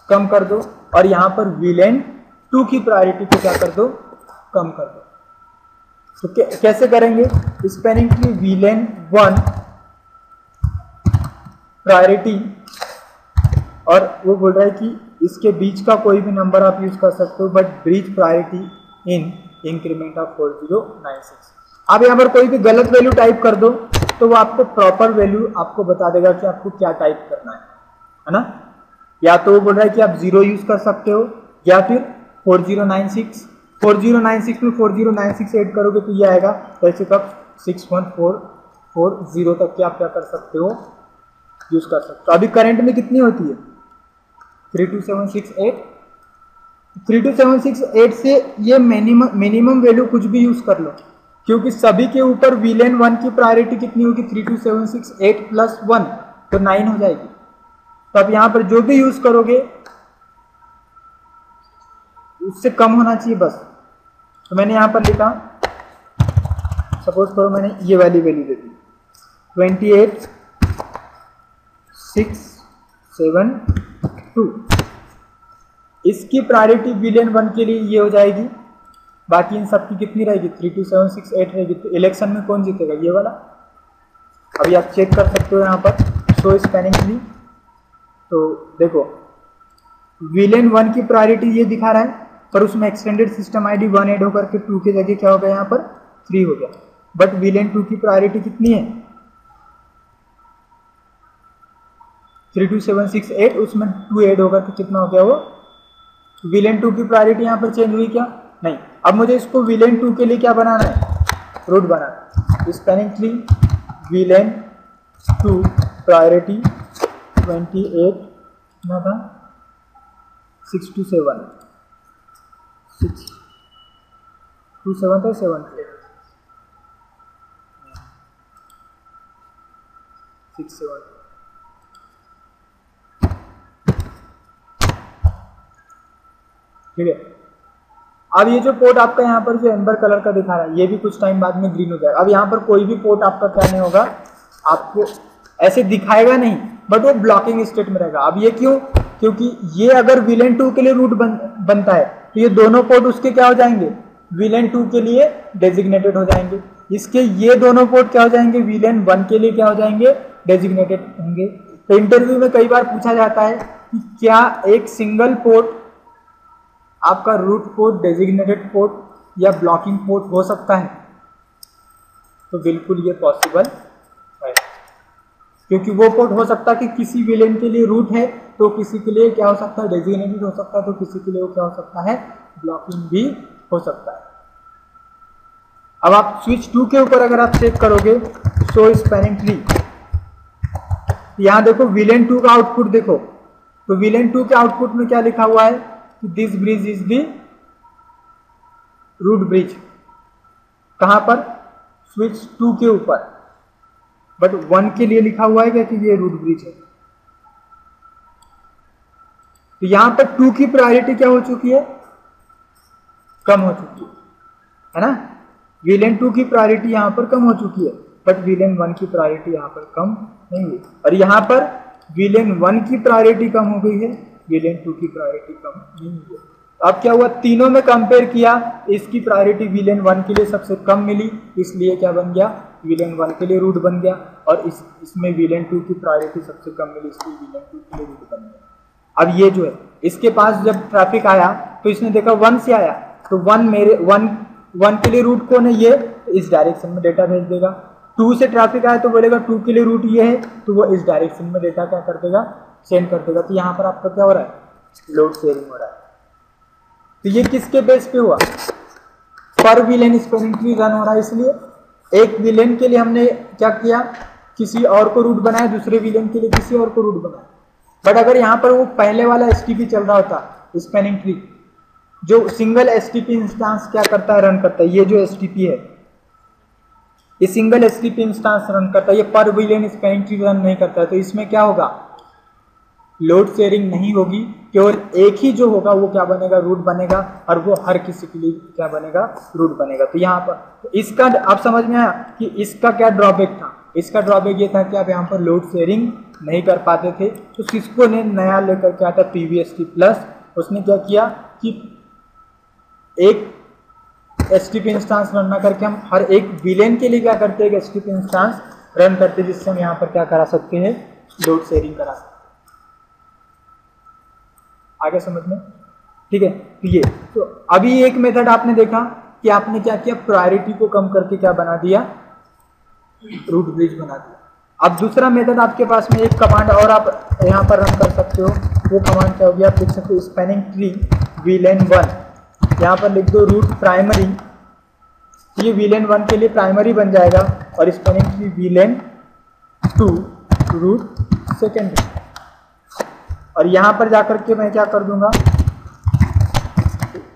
कम कर दो, और यहाँ पर वीलेन 2 की प्रायोरिटी को क्या कर दो, कम कर दो। तो कैसे करेंगे, स्पैनिंग ट्री वीलेन 1 प्रायोरिटी, और वो बोल रहा है कि इसके बीच का कोई भी नंबर आप यूज कर सकते हो, but breach priority in increment of 4096। आप यहाँ पर कोई भी गलत वैल्यू टाइप कर दो तो वो आपको प्रॉपर वैल्यू आपको बता देगा कि आपको क्या टाइप करना है ना। या तो वो बोल रहा है कि आप 0 यूज कर सकते हो, या फिर 4096 में 4096 ऐड करोगे तो ये आएगा, तो ऐसे तक 61440 तक के आप क्या कर सकते हो, यूज कर सकते हो। अभी करंट में कितनी होती है, 32768। 32768 से ये मिनिमम वैल्यू कुछ भी यूज कर लो, क्योंकि सभी के ऊपर वीलेन 1 की प्रायोरिटी कितनी होगी, 32768 प्लस 1 तो 9 हो जाएगी। तो अब यहां पर जो भी यूज करोगे उससे कम होना चाहिए बस। तो मैंने यहां पर लिखा, सपोज करो मैंने ये वाली वैल्यू दे दी 28672, इसकी प्रायोरिटी वीलेन 1 के लिए ये हो जाएगी, बाकी इन सब की कितनी रहेगी, 32768 रहेगी। तो इलेक्शन में कौन जीतेगा, ये वाला। अभी आप चेक कर सकते हो यहाँ पर शो स्पैनिंग ट्री, तो देखो वीलेन 1 की प्रायोरिटी ये दिखा रहा है, पर उसमें एक्सटेंडेड सिस्टम आईडी 1 ऐड होकर के 2 की जगह क्या हो गया, यहाँ पर 3 हो गया। बट वीलेन 2 की प्रायोरिटी कितनी है, 32768, उसमें 2 ऐड होकर के कितना हो गया, वो वीलेन 2 की प्रायोरिटी यहाँ पर चेंज हुई क्या, नहीं। अब मुझे इसको वीलेन 2 के लिए क्या बनाना है, रूट बनाना है। स्पैनिंग ट्री वीलेन 2 प्रायोरिटी 28 ना था 627 था 7 6 7। ठीक है, अब ये जो पोर्ट आपका यहाँ पर जो एम्बर कलर का दिखा रहा है, ये भी कुछ टाइम बाद में ग्रीन हो जाएगा। अब यहाँ पर कोई भी पोर्ट आपका क्या नहीं होगा, आपको ऐसे दिखाएगा नहीं, बट वो ब्लॉकिंग स्टेट में रहेगा। अब ये क्यों, क्योंकि ये अगर वीलेन 2 के लिए रूट बनता है तो ये दोनों पोर्ट उसके क्या हो जाएंगे, वीलेन 2 के लिए डेजिग्नेटेड हो जाएंगे। इसके ये दोनों पोर्ट क्या हो जाएंगे, वीलेन 1 के लिए क्या हो जाएंगे, डेजिग्नेटेड होंगे। तो इंटरव्यू में कई बार पूछा जाता है कि क्या एक सिंगल पोर्ट आपका रूट पोर्ट, डेजिग्नेटेड पोर्ट या ब्लॉकिंग पोर्ट हो सकता है, तो बिल्कुल ये पॉसिबल है, क्योंकि वो पोर्ट हो सकता है कि किसी विलेन के लिए रूट है, तो किसी के लिए क्या हो सकता है, डेजिग्नेटेड हो सकता है, तो किसी के लिए वो क्या हो सकता है, ब्लॉकिंग भी हो सकता है। अब आप स्विच 2 के ऊपर अगर आप चेक करोगे, शो स्पैनिंग ट्री, यहां देखो विलेन 2 का आउटपुट देखो, तो विलेन 2 के आउटपुट में क्या लिखा हुआ है, this bridge is the root bridge. कहां पर, स्विच 2 के ऊपर, बट 1 के लिए लिखा हुआ है क्या कि ये रूट ब्रिज है। तो यहां पर 2 की प्रायोरिटी क्या हो चुकी है, कम हो चुकी है ना। VLAN 2 की प्रायोरिटी यहां पर कम हो चुकी है, बट VLAN 1 की प्रायोरिटी यहां पर कम नहीं हुई। और यहां पर VLAN 1 की प्रायोरिटी कम हो गई है, VLAN 2 की प्रायोरिटी कम नहीं हुई है। अब क्या हुआ, तीनों में कंपेयर किया, इसकी प्रायोरिटी VLAN 1 के लिए सबसे कम मिली, इसलिए क्या बन गया, VLAN 1 के लिए रूट बन गया। और इसमें VLAN 2 की प्रायोरिटी सबसे कम मिली, इसलिए VLAN 2 के लिए रूट बन गया। अब ये जो है, इसके पास जब ट्रैफिक आया तो इसने देखा 1 से आया, तो 1 के लिए रूट कौन है, ये, इस डायरेक्शन में डेटा भेज देगा। 2 से ट्रैफिक आया तो बोलेगा 2 के लिए रूट ये है, तो वो इस डायरेक्शन में डेटा क्या कर देगा, सेंड कर देगा। तो यहाँ पर आपका क्या हो रहा है, लोड शेयरिंग हो रहा है। तो ये किसके बेस पे हुआ, पर VLAN स्पैनिंग ट्री रन हो रहा है, इसलिए एक VLAN के लिए हमने क्या किया, किसी और को रूट बनाया, दूसरे VLAN के लिए किसी और को रूट बनाया। बट अगर यहाँ पर वो पहले वाला STP चल रहा होता, स्पैनिंग ट्री, जो सिंगल STP इंस्टांस क्या करता है, रन करता है, ये जो STP है ये सिंगल STP इंस्टांस रन करता है, ये पर VLAN स्पैनिंग ट्री रन नहीं करता है। तो इसमें क्या होगा, लोड शेयरिंग नहीं होगी, केवल एक ही जो होगा वो क्या बनेगा, रूट बनेगा, और वो हर किसी के लिए क्या बनेगा, रूट बनेगा। तो यहाँ पर तो इसका आप समझ में आया कि इसका क्या ड्रॉबैक था, इसका ड्रॉबैक ये था कि आप यहाँ पर लोड शेयरिंग नहीं कर पाते थे। तो सिस्को ने नया लेकर के आता PVST प्लस, उसने क्या किया कि एक STP इंस्टांस रन ना करके हम हर एक VLAN के लिए क्या करते हैं, एक STP इंस्टांस रन करते हैं, जिससे हम यहाँ पर क्या करा सकते हैं, लोड शेयरिंग करा सकते हैं। आगे समझ में, ठीक है। तो ये तो अभी एक मेथड आपने देखा कि आपने क्या किया, प्रायोरिटी को कम करके क्या बना दिया, रूट ब्रिज बना दिया। अब दूसरा मेथड आपके पास में एक कमांड और आप यहाँ पर रन कर सकते हो, वो कमांड क्या होगी, आप लिख सकते हो स्पैनिंग ट्री VLAN 1, यहाँ पर लिख दो रूट प्राइमरी, ये VLAN 1 के लिए प्राइमरी बन जाएगा, और spanning tree VLAN 2 root secondary. और यहां पर जाकर के मैं क्या कर दूंगा,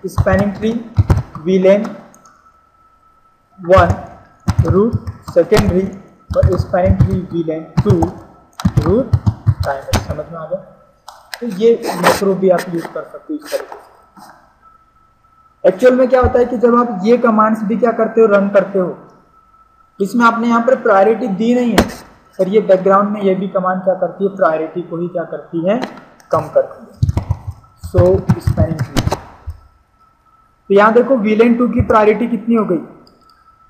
spanning tree VLAN 1 root secondary और spanning tree VLAN 2 root primary. समझ में आ गया। तो ये मैक्रो भी आप यूज कर सकते हो इस तरीके से। एक्चुअल में क्या होता है कि जब आप ये कमांड्स भी क्या करते हो, रन करते हो, इसमें आपने यहाँ पर प्रायोरिटी दी नहीं है, पर ये बैकग्राउंड में ये भी कमांड क्या करती है, प्रायोरिटी को ही क्या करती है, कम करती है। सो स्पैनिंग ट्री, तो यहाँ देखो VLAN 2 की प्रायोरिटी कितनी हो गई,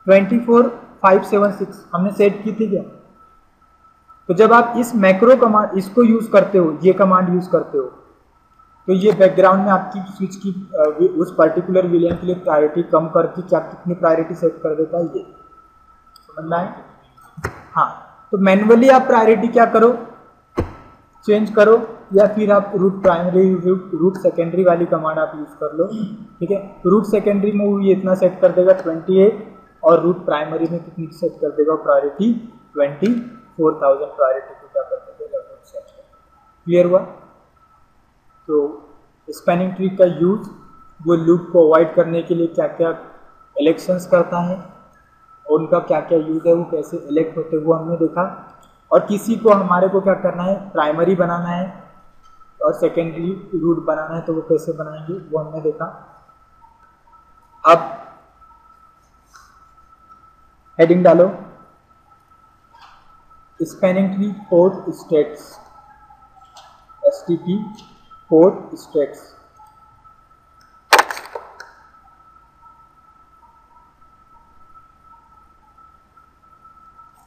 24576 हमने सेट की थी क्या। तो जब आप इस मैक्रो कमांड इसको यूज करते हो, ये कमांड यूज करते हो, तो ये बैकग्राउंड में आपकी स्विच की उस पर्टिकुलर VLAN के लिए प्रायोरिटी कम करके क्या कितनी प्रायोरिटी सेट कर देता है, ये समझ में आए। हाँ, तो मैन्युअली आप प्रायोरिटी क्या करो, चेंज करो, या फिर आप रूट प्राइमरी रूट सेकेंडरी वाली कमांड आप यूज कर लो, ठीक है। रूट सेकेंडरी में वो ये इतना सेट कर देगा 28, और रूट प्राइमरी में कितनी सेट कर देगा प्रायोरिटी 24,000 प्रायोरिटी को क्या कर देगा, लगभग सेट कर। क्लियर हुआ। तो स्पैनिंग ट्री का यूज वो लूप को अवॉइड करने के लिए क्या क्या इलेक्शंस करता है, उनका क्या क्या यूज है, वो कैसे इलेक्ट होते हैं वो हमने देखा। और किसी को हमारे को क्या करना है, प्राइमरी बनाना है और सेकेंडरी रूट बनाना है, तो वो कैसे बनाएंगे वो हमने देखा। अब हेडिंग डालो, spanning tree port states, STP port states.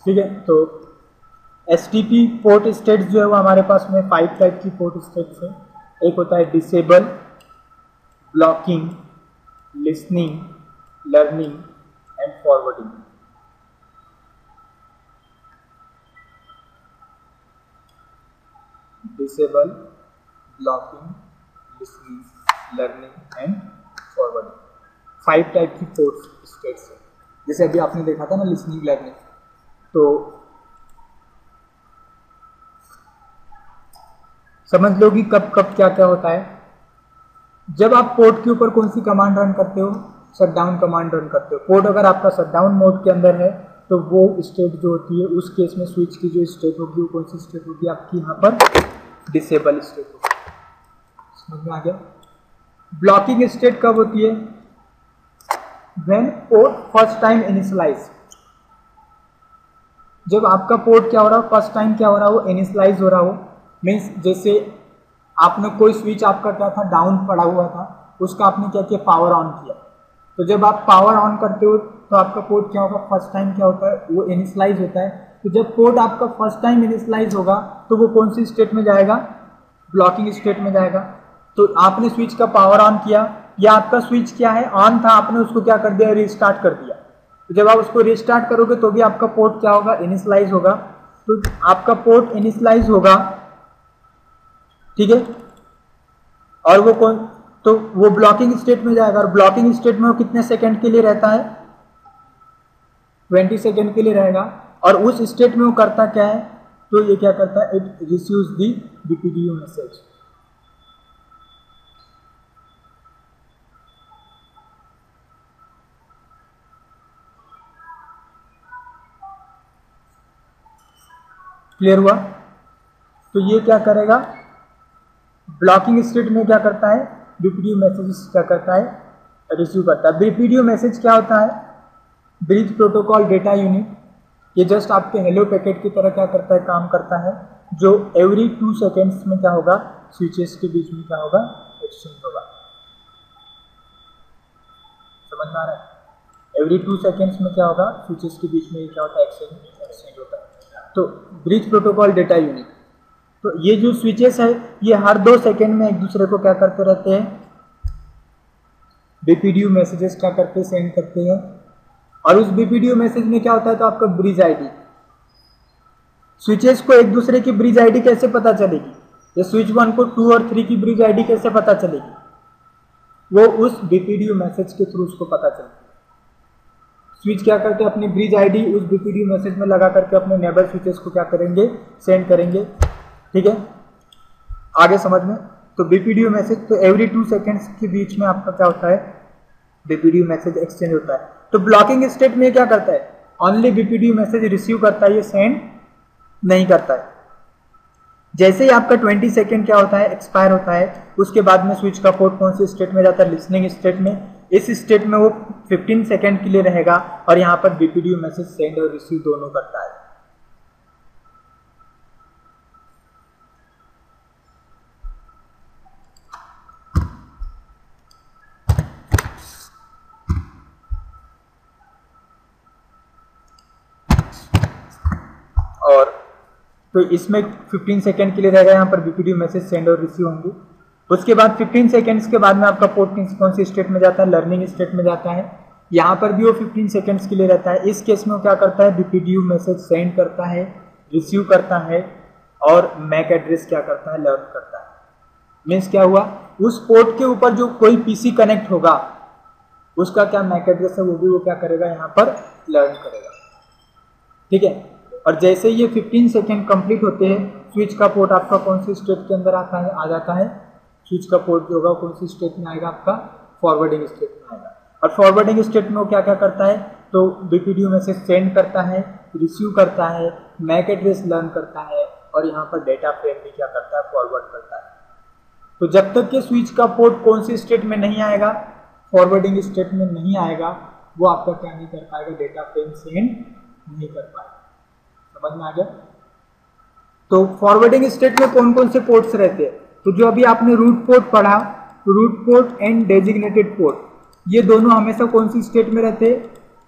ठीक है, तो STP पोर्ट स्टेट्स जो है वो हमारे पास में 5 टाइप की पोर्ट स्टेट्स है। एक होता है disable, blocking, listening, learning and forwarding. Disable, blocking, listening, learning and forwarding, 5 type की पोर्ट स्टेट्स है। जैसे अभी आपने देखा था ना लिसनिंग, लर्निंग, तो समझ लो कि कब कब क्या क्या होता है। जब आप पोर्ट के ऊपर कौन सी कमांड रन करते हो, शटडाउन कमांड रन करते हो। पोर्ट अगर आपका शटडाउन मोड के अंदर है तो वो स्टेट जो होती है उस केस में स्विच की जो स्टेट होगी वो कौन सी स्टेट होगी आपकी यहाँ पर डिसेबल स्टेट होगी। समझ में आ गया। ब्लॉकिंग स्टेट कब होती है? When port first time initialize. जब आपका पोर्ट क्या हो रहा हो, फर्स्ट टाइम क्या हो रहा हो, इनिशियलाइज हो रहा हो। मीन्स जैसे आपने कोई स्विच आपका क्या था, डाउन पड़ा हुआ था, उसका आपने क्या किया, पावर ऑन किया। तो जब आप पावर ऑन करते हो तो आपका पोर्ट क्या होगा, फर्स्ट टाइम क्या होता है, वो इनिशियलाइज होता है। तो जब पोर्ट आपका फर्स्ट टाइम इनिशियलाइज होगा तो वो कौन सी स्टेट में जाएगा, ब्लॉकिंग स्टेट में जाएगा। तो आपने स्विच का पावर ऑन किया, या आपका स्विच क्या है, ऑन था, आपने उसको क्या कर दिया, रिस्टार्ट कर दिया। तो जब आप उसको रिस्टार्ट करोगे तो भी आपका पोर्ट क्या होगा, इनिशियलाइज होगा। तो आपका पोर्ट इनिशियलाइज होगा, ठीक है, और वो कौन, तो वो ब्लॉकिंग स्टेट में जाएगा। और ब्लॉकिंग स्टेट में वो कितने सेकंड के लिए रहता है, 20 सेकंड के लिए रहेगा। और उस स्टेट में वो करता क्या है, तो ये क्या करता है, it receives the BPDU message. Clear हुआ। तो ये क्या करेगा, ब्लॉकिंग स्टेट में क्या करता है, बीपीडीयू मैसेज क्या करता है, रिसीव करता है। बीपीडीयू मैसेज क्या होता है, ब्रिज प्रोटोकॉल डेटा यूनिट। ये जस्ट आपके हेलो पैकेट की तरह क्या करता है, काम करता है, जो एवरी 2 सेकेंड्स में क्या होगा, स्विचेस के बीच में क्या होगा, एक्सचेंज होगा। समझ में आ रहा है, एवरी 2 सेकेंड्स में क्या होगा, स्विचेस के बीच में क्या होता है, एक्सचेंज होता है। तो ब्रिज प्रोटोकॉल डेटा यूनिट, तो ये जो स्विचेस है ये हर 2 सेकेंड में एक दूसरे को क्या करते रहते हैं, बीपीडीयू मैसेजेस क्या करते, सेंड करते हैं। और उस बीपीडीयू मैसेज में क्या होता है, तो आपका ब्रिज आईडी, स्विचेस को एक दूसरे की ब्रिज आईडी कैसे पता चलेगी, ये स्विच 1 को 2 और 3 की ब्रिज आईडी कैसे पता चलेगी, वो उस बीपीडीयू मैसेज के थ्रू उसको पता चलती है। स्विच क्या करते हैं, अपनी ब्रिज आईडी उस बीपीडीयू मैसेज में लगा करके अपने नेबर स्विचेस को क्या करेंगे, सेंड करेंगे। ठीक है, आगे समझ में। तो बीपीडीयू मैसेज, तो एवरी 2 सेकेंड्स के बीच में आपका क्या होता है, बीपीडीयू मैसेज एक्सचेंज होता है। तो ब्लॉकिंग स्टेट में क्या करता है, ओनली बीपीडीयू मैसेज रिसीव करता है, ये सेंड नहीं करता है। जैसे ही आपका 20 सेकेंड क्या होता है, एक्सपायर होता है, उसके बाद में स्विच का पोर्ट कौन सी स्टेट में जाता है, लिसनिंग स्टेट में। इस स्टेट में वो 15 सेकेंड के लिए रहेगा और यहाँ पर बीपीडीयू मैसेज सेंड और रिसीव दोनों करता है। और तो इसमें 15 सेकेंड के लिए रहेगा, यहाँ पर बीपीडीयू मैसेज सेंड और रिसीव होंगे। उसके बाद 15 सेकेंड्स के बाद में आपका पोर्ट कौन सी स्टेट में जाता है, लर्निंग स्टेट में जाता है। यहाँ पर भी वो 15 सेकेंड्स के लिए रहता है। इस केस में वो क्या करता है, बीपीडीयू मैसेज सेंड करता है, रिसीव करता है और मैक एड्रेस क्या करता है, लर्न करता है। मीन्स क्या हुआ, उस पोर्ट के ऊपर जो कोई पीसी कनेक्ट होगा उसका क्या मैक एड्रेस है, वो भी वो क्या करेगा, यहाँ पर लर्न करेगा। ठीक है, और जैसे ये 15 सेकेंड कंप्लीट होते हैं, स्विच का पोर्ट आपका कौन सी स्टेट के अंदर आता है, आ जाता है। स्विच का पोर्ट जो होगा कौन सी स्टेट में आएगा, आपका फॉरवर्डिंग स्टेट में आएगा। और फॉरवर्डिंग स्टेट में वो क्या क्या करता है, तो बीपीडीयू मैसेज सेंड करता है, रिसीव करता है, मैक एड्रेस लर्न करता है और यहाँ पर डेटा फ्रेम भी क्या करता है, फॉरवर्ड करता है। तो जब तक के स्विच का पोर्ट कौन सी स्टेट में नहीं आएगा, फॉरवर्डिंग स्टेट में नहीं आएगा, वो आपका क्या नहीं कर पाएगा, डेटा फ्रेम सेंड नहीं कर पाएगा। समझ में आ गया। तो फॉरवर्डिंग स्टेट में कौन कौन से पोर्ट्स रहते हैं, तो जो अभी आपने रूट पोर्ट पढ़ा, root port and designated port, ये दोनों हमेशा कौन सी स्टेट में रहते हैं,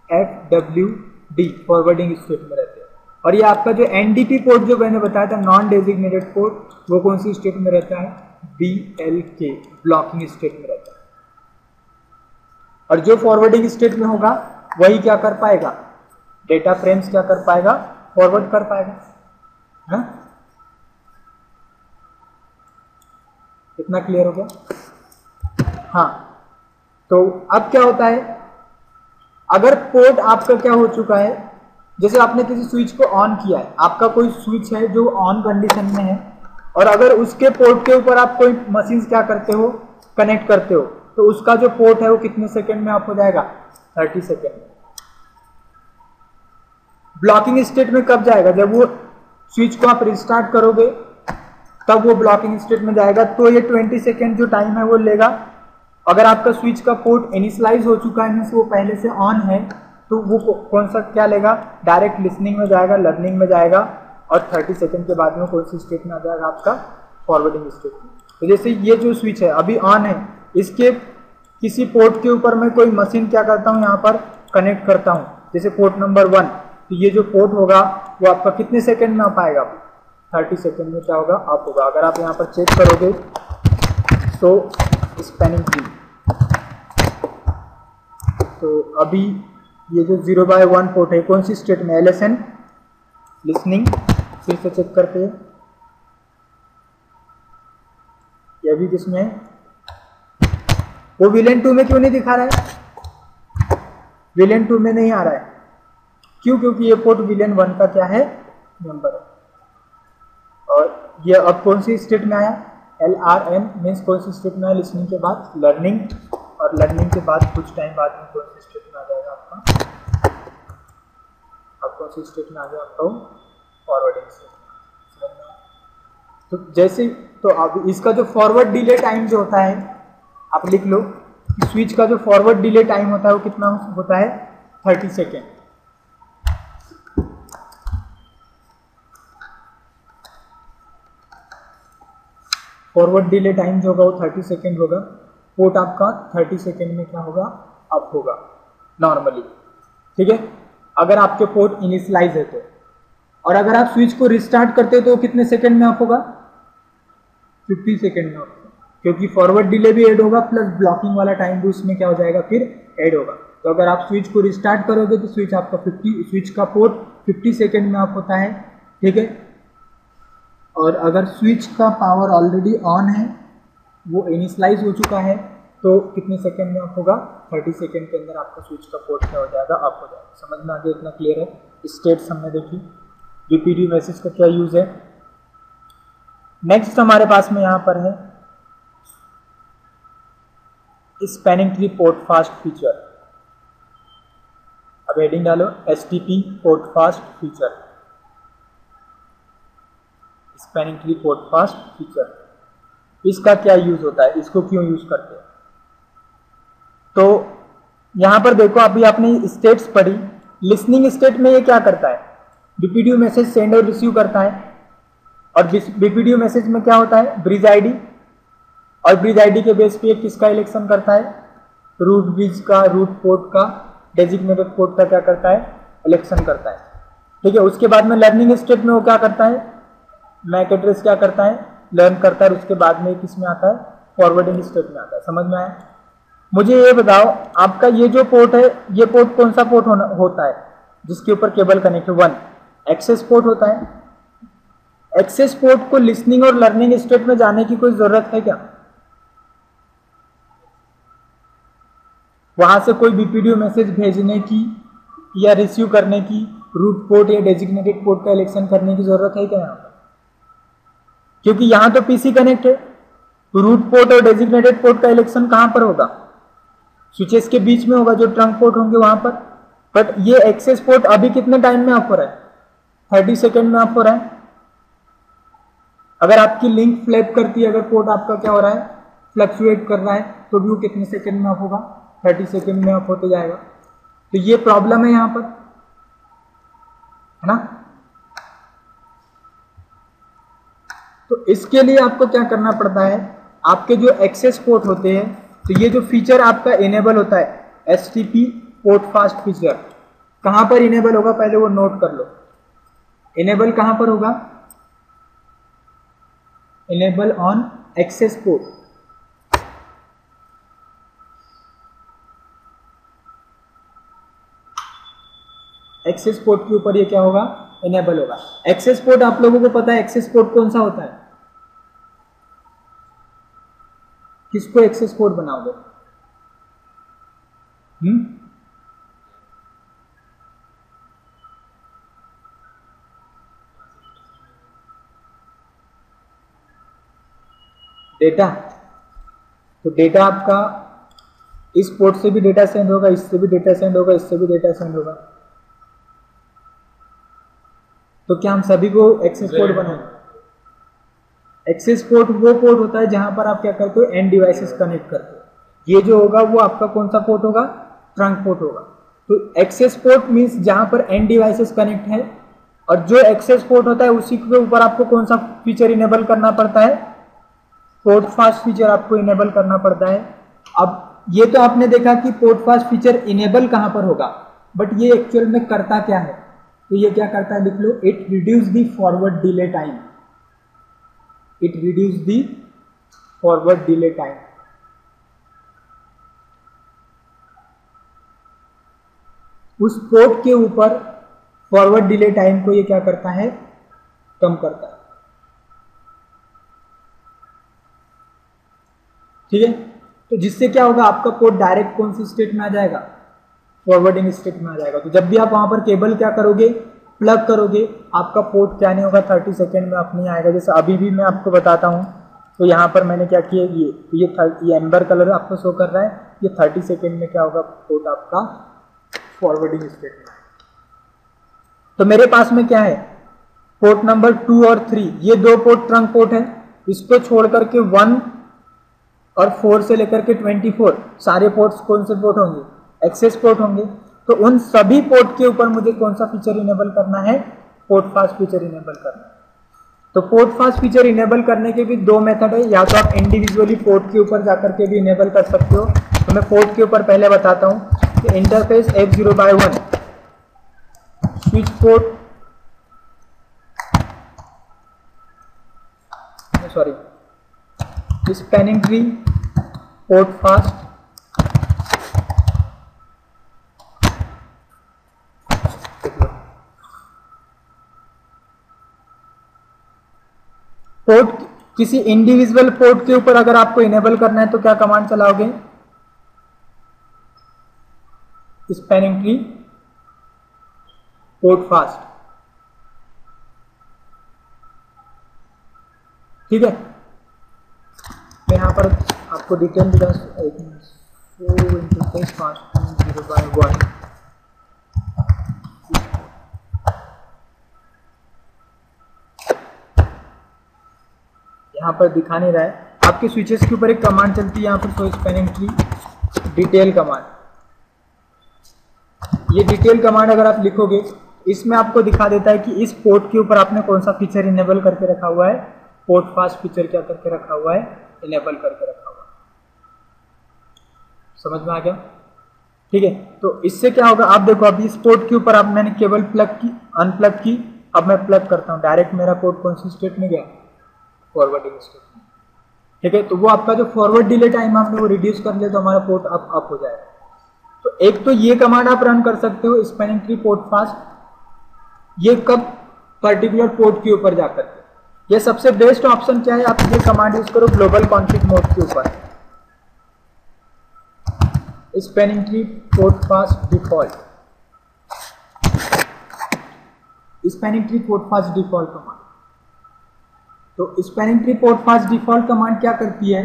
FWD, फॉरवर्डिंग स्टेट में रहते हैं। और ये आपका जो NDP पोर्ट जो मैंने बताया था, नॉन डेजिग्नेटेड पोर्ट, वो कौन सी स्टेट में रहता है, BLK, ब्लॉकिंग स्टेट में रहता है। और जो फॉरवर्डिंग स्टेट में होगा वही क्या कर पाएगा, डेटा फ्रेम्स क्या कर पाएगा, फॉरवर्ड कर पाएगा। है इतना क्लियर हो गया। हाँ, तो अब क्या होता है, अगर पोर्ट आपका क्या हो चुका है, जैसे आपने किसी स्विच को ऑन किया है, आपका कोई स्विच है जो ऑन कंडीशन में है, और अगर उसके पोर्ट के ऊपर आप कोई मशीन क्या करते हो, कनेक्ट करते हो, तो उसका जो पोर्ट है वो कितने सेकेंड में ऑफ हो जाएगा, 30 सेकेंड में। ब्लॉकिंग स्टेट में कब जाएगा, जब वो स्विच को आप रिस्टार्ट करोगे तब वो ब्लॉकिंग स्टेट में जाएगा, तो ये 20 सेकेंड जो टाइम है वो लेगा। अगर आपका स्विच का पोर्ट इनिशियलाइज हो चुका है, मीन्स वो पहले से ऑन है, तो वो कौन सा क्या लेगा, डायरेक्ट लिसनिंग में जाएगा, लर्निंग में जाएगा, और 30 सेकेंड के बाद में कौन सी स्टेट में आ जाएगा, आपका फॉरवर्डिंग स्टेट में। तो जैसे ये जो स्विच है अभी ऑन है, इसके किसी पोर्ट के ऊपर मैं कोई मशीन क्या करता हूँ, यहाँ पर कनेक्ट करता हूँ, जैसे पोर्ट नंबर 1, तो ये जो पोर्ट होगा वो आपका कितने सेकेंड में आ पाएगा, 30 सेकेंड में क्या होगा, आप होगा। अगर आप यहाँ पर चेक करोगे तो स्पैनिंग ट्री, तो अभी ये जो 0/1 पोर्ट है कौन सी स्टेट में, LSN लिसनिंग, फिर से चेक करते हैं, ये भी किसमें, वो विलेन 2 में क्यों नहीं दिखा रहा है, विलेन 2 में नहीं आ रहा है, क्यों, क्योंकि ये पोर्ट विलेन 1 का क्या है, नंबर है। और ये अब कौन सी स्टेट में आया, LRN मीन्स कौन सी स्टेट में आया, लिसनिंग के बाद लर्निंग, और लर्निंग के बाद कुछ टाइम बाद में कौन सी स्टेट में आ जाएगा आपका, अब कौन सी स्टेट में आ जाएगा आपका फॉरवर्डिंग स्टेट। तो जैसे, तो अब इसका जो फॉरवर्ड डिले टाइम जो होता है, आप लिख लो, स्विच का जो फॉरवर्ड डिले टाइम होता है वो कितना होता है, 30 सेकेंड। फॉरवर्ड डिले टाइम जो होगा वो 30 सेकेंड होगा। पोर्ट आपका 30 सेकेंड में क्या होगा, अप होगा नॉर्मली, ठीक है, अगर आपके पोर्ट इनिशियलाइज है तो। और अगर आप स्विच को रिस्टार्ट करते हो तो कितने सेकेंड में अप होगा, 50 सेकेंड में अप होगा, क्योंकि फॉरवर्ड डिले भी ऐड होगा प्लस ब्लॉकिंग वाला टाइम भी उसमें क्या हो जाएगा, फिर ऐड होगा। तो अगर आप स्विच को रिस्टार्ट करोगे तो स्विच आपका 50, स्विच का पोर्ट 50 सेकेंड में अप होता है, ठीक है। और अगर स्विच का पावर ऑलरेडी ऑन है, वो इनिशियलाइज हो चुका है, तो कितने सेकेंड में अप होगा, 30 सेकेंड के अंदर आपका स्विच का पोर्ट क्या हो जाएगा, अप हो जाएगा। समझ में आ गया, इतना क्लियर है। स्टेट्स हमने देखी, बीपीडी मैसेज का क्या यूज है। नेक्स्ट हमारे पास में यहाँ पर है spanning tree port fast feature. अब हेडिंग डालो STP port fast feature, spanning tree port fast feature. इसका क्या यूज होता है, इसको क्यों यूज करते हैं। तो यहां पर देखो, अभी आपने स्टेट्स पढ़ी, लिसनिंग स्टेट में ये क्या करता है, बीपीडीयू मैसेज सेंड और रिसीव करता है, और बीपीडीयू मैसेज में क्या होता है, ब्रिज आईडी, और ब्रिज आईडी के बेस पे किसका इलेक्शन करता है, रूट ब्रिज का, रूट पोर्ट का, डेजिग्नेटेड पोर्ट का क्या करता है, इलेक्शन करता है, ठीक है। उसके बाद में लर्निंग स्टेट में वो क्या करता है, मैक एड्रेस क्या करता है, लर्न करता है, और उसके बाद में किस में आता है, फॉरवर्डिंग स्टेट में आता है। समझ में आया। मुझे ये बताओ, आपका ये जो पोर्ट है, ये पोर्ट कौन सा पोर्ट होता है जिसके ऊपर केबल कनेक्ट है, 1 एक्सेस पोर्ट होता है। एक्सेस पोर्ट को लिसनिंग और लर्निंग स्टेट में जाने की कोई जरूरत है क्या, वहां से कोई बीपीडीयू मैसेज भेजने की या रिसीव करने की, रूट पोर्ट या डेजिग्नेटेड पोर्ट का इलेक्शन करने की जरूरत है क्या यहाँ पर, क्योंकि यहां तो पीसी कनेक्ट है, तो रूट पोर्ट और डेजिग्नेटेड पोर्ट का इलेक्शन कहां पर होगा, स्विचेस के बीच में होगा, जो ट्रंक पोर्ट होंगे वहां पर। बट ये एक्सेस पोर्ट अभी कितने टाइम में ऑफ हो रहा है, 30 सेकेंड में ऑफ हो रहा है। अगर आपकी लिंक फ्लैप करती है, अगर पोर्ट आपका क्या हो रहा है, फ्लक्चुएट कर रहा है, तो भी वो कितने सेकेंड में ऑफ होगा, 30 सेकेंड में ऑफ होते जाएगा। तो ये प्रॉब्लम है यहां पर, है ना। तो इसके लिए आपको क्या करना पड़ता है, आपके जो एक्सेस पोर्ट होते हैं, तो ये जो फीचर आपका इनेबल होता है STP पोर्ट फास्ट फीचर, कहां पर इनेबल होगा, पहले वो नोट कर लो। इनेबल कहां पर होगा, enable on access port. Access port के ऊपर ये क्या होगा, इनेबल होगा। एक्सेस पोर्ट आप लोगों को पता है एक्सेस पोर्ट कौन सा होता है, किसको एक्सेस पोर्ट बनाओगे, डेटा। तो डेटा आपका इस पोर्ट से भी डेटा सेंड होगा, इससे भी डेटा सेंड होगा, इससे भी डेटा सेंड होगा। तो क्या हम सभी को एक्सेस पोर्ट बनाएंगे? एक्सेस पोर्ट वो पोर्ट होता है जहां पर आप क्या करते हो, एंड डिवाइसेस कनेक्ट करते हो। ये जो होगा वो आपका कौन सा पोर्ट होगा? ट्रंक पोर्ट होगा। तो एक्सेस पोर्ट मींस जहां पर एंड डिवाइसेस कनेक्ट है, और जो एक्सेस पोर्ट होता है उसी के ऊपर आपको कौन सा फीचर इनेबल करना पड़ता है? पोर्ट फास्ट फीचर आपको इनेबल करना पड़ता है। अब ये तो आपने देखा कि पोर्ट फास्ट फीचर इनेबल कहां पर होगा, बट ये एक्चुअल में करता क्या है? तो ये क्या करता है, लिख लो, it reduce the forward delay time. It reduce the forward delay time. उस पोर्ट के ऊपर फॉरवर्ड डिले टाइम को ये क्या करता है? कम करता है। ठीक है, तो जिससे क्या होगा, आपका पोर्ट डायरेक्ट कौन सी स्टेट में आ जाएगा? फॉरवर्डिंग स्टेट में आ जाएगा। तो जब भी आप वहां पर केबल क्या करोगे, प्लग करोगे, आपका पोर्ट क्या नहीं होगा, 30 सेकेंड में अपने आएगा। जैसे अभी भी मैं आपको बताता हूं, तो यहाँ पर मैंने क्या किया, ये एम्बर कलर आपको शो कर रहा है, ये 30 सेकेंड में क्या होगा, पोर्ट आपका फॉरवर्डिंग स्टेट में। तो मेरे पास में क्या है, पोर्ट नंबर 2 और 3, ये दो पोर्ट ट्रंक पोर्ट है। इसको छोड़ करके 1 और 4 से लेकर के 24 सारे पोर्ट्स कौन से पोर्ट होंगे? एक्सेस पोर्ट होंगे। तो उन सभी पोर्ट के ऊपर मुझे कौन सा फीचर इनेबल करना है? पोर्ट फास्ट फीचर इनेबल करना है। तो पोर्ट फास्ट फीचर इनेबल करने के भी दो मेथड है, या तो आप इंडिविजुअली पोर्ट के ऊपर जाकर के भी इनेबल कर सकते हो। तो मैं पोर्ट के ऊपर पहले बताता हूं कि interface F0/1 switch port, sorry, spanning tree, port fast, port किसी इंडिविजुअल पोर्ट के ऊपर अगर आपको इनेबल करना है तो क्या कमांड चलाओगे? Spanning tree, port fast. ठीक है, मैं यहां पर आपको डिटेल इंटरफेस फास्ट 0/1 यहाँ पर दिखा नहीं रहा है। आपके स्विचेस के ऊपर एक कमांड चलती है यहाँ पर, सो स्पैनिंग ट्री डिटेल कमांड। ये डिटेल कमांड अगर आप लिखोगे, इसमें आपको दिखा देता है कि इस पोर्ट के ऊपर आपने कौन सा फीचर इनेबल करके रखा हुआ है। पोर्ट फास्ट फीचर क्या करके रखा हुआ है? इनेबल करके रखा हुआ है। समझ में आ गया? ठीक है, तो इससे क्या होगा, आप देखो, अभी इस पोर्ट के ऊपर मैंने केबल प्लग की, अनप्लग की, अब मैं प्लग करता हूँ, डायरेक्ट मेरा पोर्ट कौन सी स्टेट में गया? फॉरवर्डिंग स्टेट में। ठीक है, तो वो आपका जो फॉरवर्ड डिले टाइम आपने वो रिड्यूस कर लिया, तो हमारा पोर्ट अप हो जाएगा। तो एक तो ये कमांड आप रन कर सकते हो, स्पैनिंग ट्री पोर्ट फास्ट। ये कब? पर्टिकुलर पोर्ट के ऊपर जाकर के। ये सबसे बेस्ट ऑप्शन क्या है, आप ये कमांड यूज करो ग्लोबल कॉन्फ़िग मोड के ऊपर, spanning tree port fast default, spanning tree port fast default command. तो spanning tree port fast default command क्या करती है?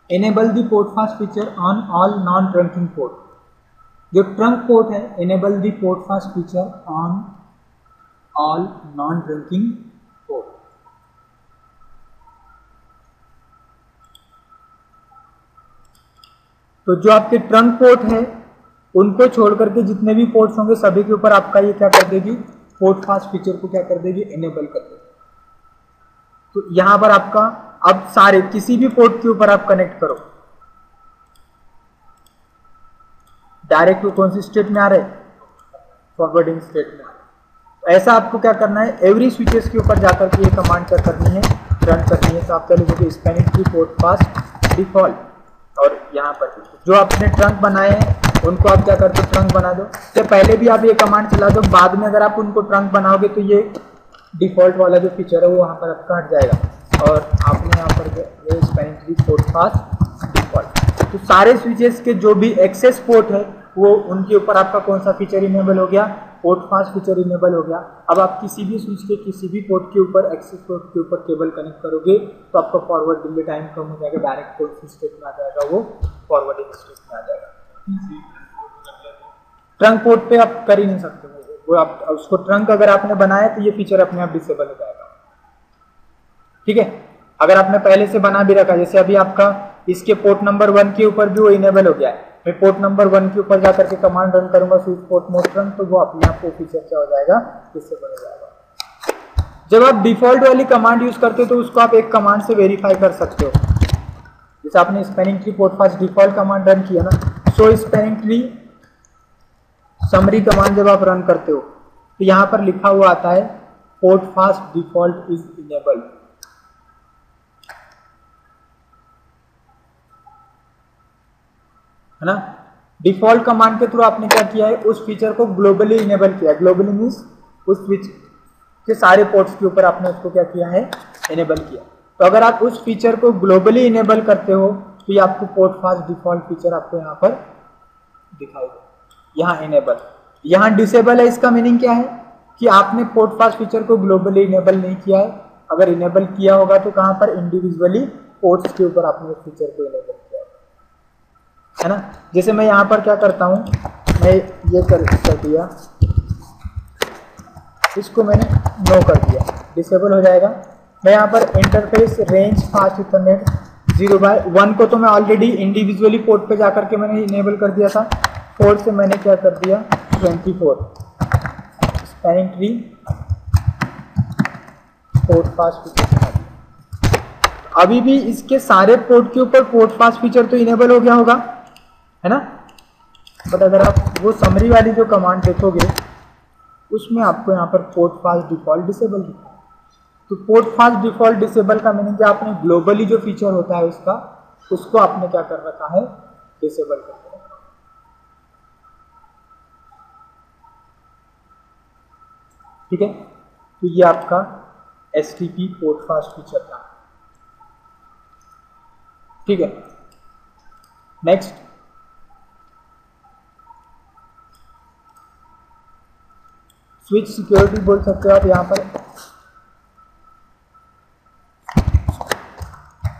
Enable the port fast feature on all non trunking port. जो trunk port है, enable the port fast feature on all non trunking port. तो जो आपके trunk port है उनको छोड़ करके जितने भी पोर्ट्स होंगे सभी के ऊपर आपका ये क्या कर देगी? पोर्ट फास्ट फीचर को क्या कर देगी? इनेबल कर देगी। तो यहां पर आपका अब सारे किसी भी पोर्ट के ऊपर आप कनेक्ट करो, डायरेक्ट कौन सी स्टेट में आ रहे? फॉरवर्डिंग स्टेट में। ऐसा आपको क्या करना है, एवरी स्विचेस के ऊपर जाकर के ये कमांड क्या करनी है? रन करनी है। तो आप क्या लिखोगे? Spanning tree port fast default, और यहाँ पर जो आपने ट्रंक बनाए हैं उनको आप क्या करते हो? ट्रंक बना दो। तो पहले भी आप ये कमांड चला दो, बाद में अगर आप उनको ट्रंक बनाओगे तो ये डिफॉल्ट वाला जो फीचर है वो वहाँ पर आपका हट जाएगा, और आपने यहाँ पर spanning tree port fast default. तो सारे स्विचेस के जो भी एक्सेस पोर्ट है वो उनके ऊपर आपका कौन सा फीचर इनेबल हो गया? पोर्ट फास्ट फीचर इनेबल हो गया। अब आप किसी भी स्विच के किसी भी पोर्ट के ऊपर एक्सेस पोर्ट के ऊपर केबल कनेक्ट करोगे तो आपका फॉरवर्ड डिले टाइम कम हो जाएगा, डायरेक्ट पोर्ट स्टेट में आ जाएगा, वो फॉरवर्डिंग स्टेट में आ जाएगा। ट्रंक पोर्ट पे आप कर ही नहीं सकते वो आप उसको ट्रंक अगर आपने बनाया तो ये फीचर अपने आप डिसेबल हो जाएगा। ठीक है, अगर आपने पहले से बना भी रखा, जैसे अभी आपका इसके पोर्ट नंबर 1 के ऊपर भी वो इनेबल हो गया है, मैं पोर्ट नंबर 1 के ऊपर जाकर के कमांड रन करूंगा स्विच पोर्ट मोड ट्रंक, तो वो अपने आप को फीचर क्या हो जाएगा, डिसेबल हो जाएगा। जब आप डिफॉल्ट वाली कमांड यूज करते हो तो उसको आप एक कमांड से वेरीफाई कर सकते हो। जैसे आपने spanning tree port fast default command run किया ना, सो स्पैनिंग ट्री समरी कमांड जब आप रन करते हो तो यहां पर लिखा हुआ आता है port fast default is enabled, है ना। डिफॉल्ट कमांड के थ्रू आपने क्या किया है, उस फीचर को ग्लोबली इनेबल किया। ग्लोबली मींस उस स्विच के सारे पोर्ट्स के ऊपर आपने उसको क्या किया है, इनेबल किया। तो अगर आप उस फीचर को ग्लोबली इनेबल करते हो तो ये आपको पोर्ट फास्ट डिफॉल्ट फीचर आपको यहाँ पर दिखाई देगा। यहाँ इनेबल, यहाँ डिसेबल है। इसका मीनिंग क्या है कि आपने पोर्ट फास्ट फीचर को ग्लोबली इनेबल नहीं किया है। अगर इनेबल किया होगा तो कहां पर, इंडिविजुअली पोर्ट्स के ऊपर आपने उस फीचर को इनेबल किया है ना। जैसे मैं यहाँ पर क्या करता हूं, मैं ये कर दिया, इसको मैंने नो कर दिया, डिसेबल हो जाएगा। मैं यहाँ पर इंटरफेस रेंज फास्ट इथरनेट 0/1 को तो मैं ऑलरेडी इंडिविजुअली पोर्ट पे जाकर के मैंने इनेबल कर दिया था। 4 से मैंने क्या कर दिया 24 spanning tree port fast feature. अभी भी इसके सारे पोर्ट के ऊपर पोर्ट फास्ट फीचर तो इनेबल हो गया होगा, है ना। बट अगर आप वो समरी वाली जो कमांड देखोगे उसमें आपको यहाँ पर पोर्ट फास्ट डिफॉल्ट डिसेबल दिखा है। तो पोर्ट फास्ट डिफॉल्ट डिसेबल का मीनिंग कि आपने ग्लोबली जो फीचर होता है उसका, उसको आपने क्या कर रखा है, डिसेबल कर रखा है। ठीक है, तो ये आपका एसटीपी पोर्ट फास्ट फीचर था। ठीक है, नेक्स्ट स्विच सिक्योरिटी बोल सकते हो आप यहाँ पर,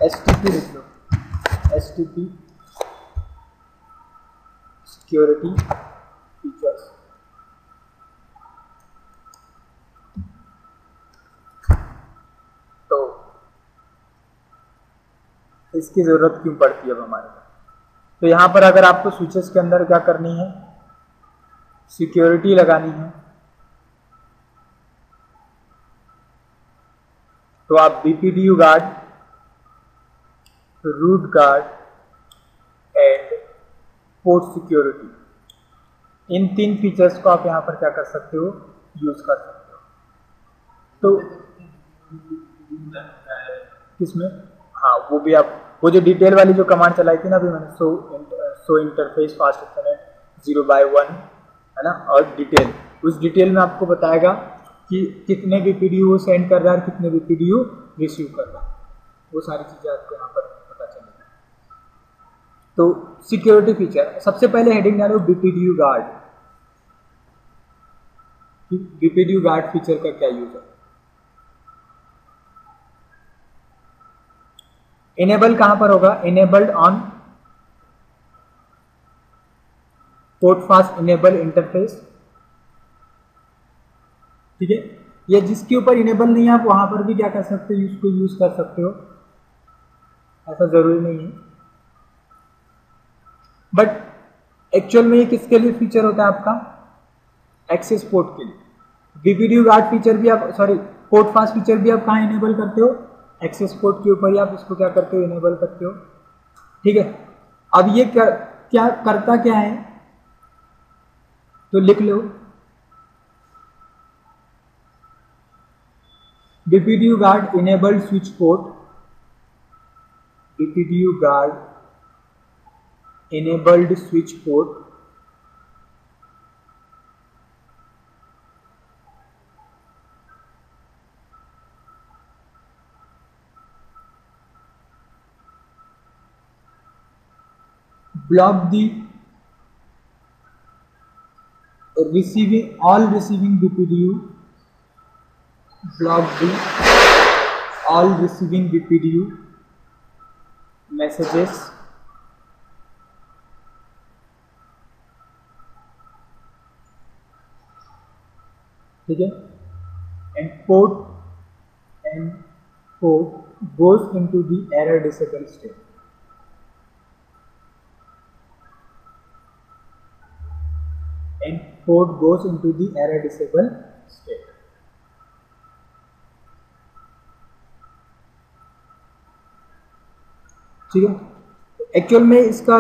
एसटीपी लिख लो, एसटीपी सिक्योरिटी फीचर्स। तो इसकी जरूरत क्यों पड़ती है अब हमारे को, तो यहाँ पर अगर आपको स्विचेस के अंदर क्या करनी है, सिक्योरिटी लगानी है, तो आप BPDU guard, root guard and port security, इन 3 फीचर्स को आप यहाँ पर क्या कर सकते हो, यूज कर सकते हो। तो किसमें, हाँ वो भी आप, वो जो डिटेल वाली जो कमांड चलाई थी ना अभी मैंने, सो इंटरफेस फास्ट इथरनेट 0/1, है ना, और डिटेल, उस डिटेल में आपको बताएगा कि कितने बीपीडीयू वो सेंड कर रहा है और कितने बीपीडीयू रिसीव कर रहा है, वो सारी चीजें आपको यहाँ पर पता चलेगी। तो सिक्योरिटी फीचर, सबसे पहले हेडिंग डालो BPDU guard. BPDU guard feature का क्या यूज है, इनेबल कहां पर होगा, enabled on port fast enable interface. ठीक है, या जिसके ऊपर इनेबल नहीं है आप वहां पर भी क्या कर सकते हो, इसको यूज कर सकते हो, ऐसा जरूरी नहीं है। बट एक्चुअल में ये किसके लिए फीचर होता है आपका, एक्सेस पोर्ट के लिए। बीपीडीयू गार्ड फीचर भी आप, सॉरी पोर्ट फास्ट फीचर भी आप कहाँ इनेबल करते हो, एक्सेस पोर्ट के ऊपर ही आप इसको क्या करते हो, इनेबल करते हो। ठीक है, अब ये क्या करता क्या है, तो लिख लो BPDU guard enabled switch port, BPDU guard enabled switch port block the receiving all receiving BPDU block B, all receiving BPDU messages ठीक है, and port goes into the error disable state. And port goes into the error disable state. ठीक है, actual में इसका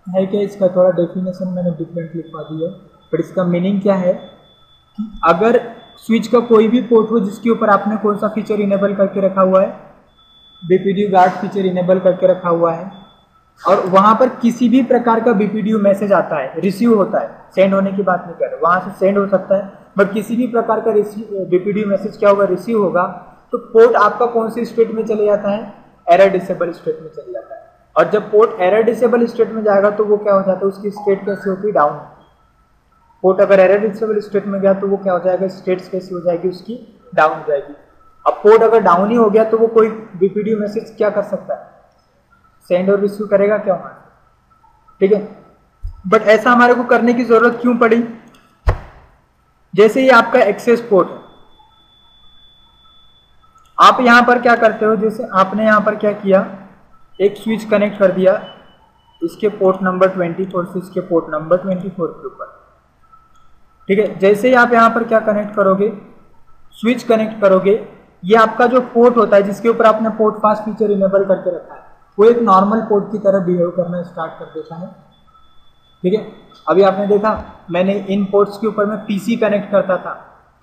है क्या, इसका थोड़ा डेफिनेशन मैंने डिफरेंट लिखवा दी है, बट इसका मीनिंग क्या है कि अगर स्विच का कोई भी पोर्ट हो जिसके ऊपर आपने कौन सा फीचर इनेबल करके रखा हुआ है, बीपीडीयू गार्ड फीचर इनेबल करके रखा हुआ है, और वहां पर किसी भी प्रकार का बीपीडीयू मैसेज आता है, रिसीव होता है, सेंड होने की बात नहीं कर रहे, वहां से सेंड हो सकता है, बट किसी भी प्रकार का बीपीडीयू मैसेज क्या होगा, रिसीव होगा, तो पोर्ट आपका कौन सी स्टेट में चले जाता है, एरर डिसेबल स्टेट में चले जाता है। और जब पोर्ट एरर डिसेबल स्टेट में जाएगा तो वो क्या हो जाता है, उसकी स्टेट कैसे होती है, डाउन। पोर्ट अगर एरर डिसेबल स्टेट में गया तो वो क्या हो जाएगा, स्टेट्स कैसी हो जाएगी, उसकी डाउन हो जाएगी। अब पोर्ट अगर डाउन ही हो गया तो वो कोई बीपीडीयू मैसेज क्या कर सकता है, सेंड और रिसीव करेगा क्या वहां, ठीक है। बट ऐसा हमारे को करने की जरूरत क्यों पड़ी, जैसे ये आपका एक्सेस पोर्ट है, आप यहां पर क्या करते हो, जैसे आपने यहां पर क्या किया, एक स्विच कनेक्ट कर दिया इसके पोर्ट नंबर 24 से इसके पोर्ट नंबर 24 के ऊपर, ठीक है। जैसे ही आप यहां पर क्या कनेक्ट करोगे, स्विच कनेक्ट करोगे, ये आपका जो पोर्ट होता है जिसके ऊपर आपने पोर्ट पास फीचर इनेबल करके रखा है, वो एक नॉर्मल पोर्ट की तरह बिहेव करना स्टार्ट कर देता है, ठीक है। अभी आपने देखा मैंने इन पोर्ट्स के ऊपर मैं पीसी कनेक्ट करता था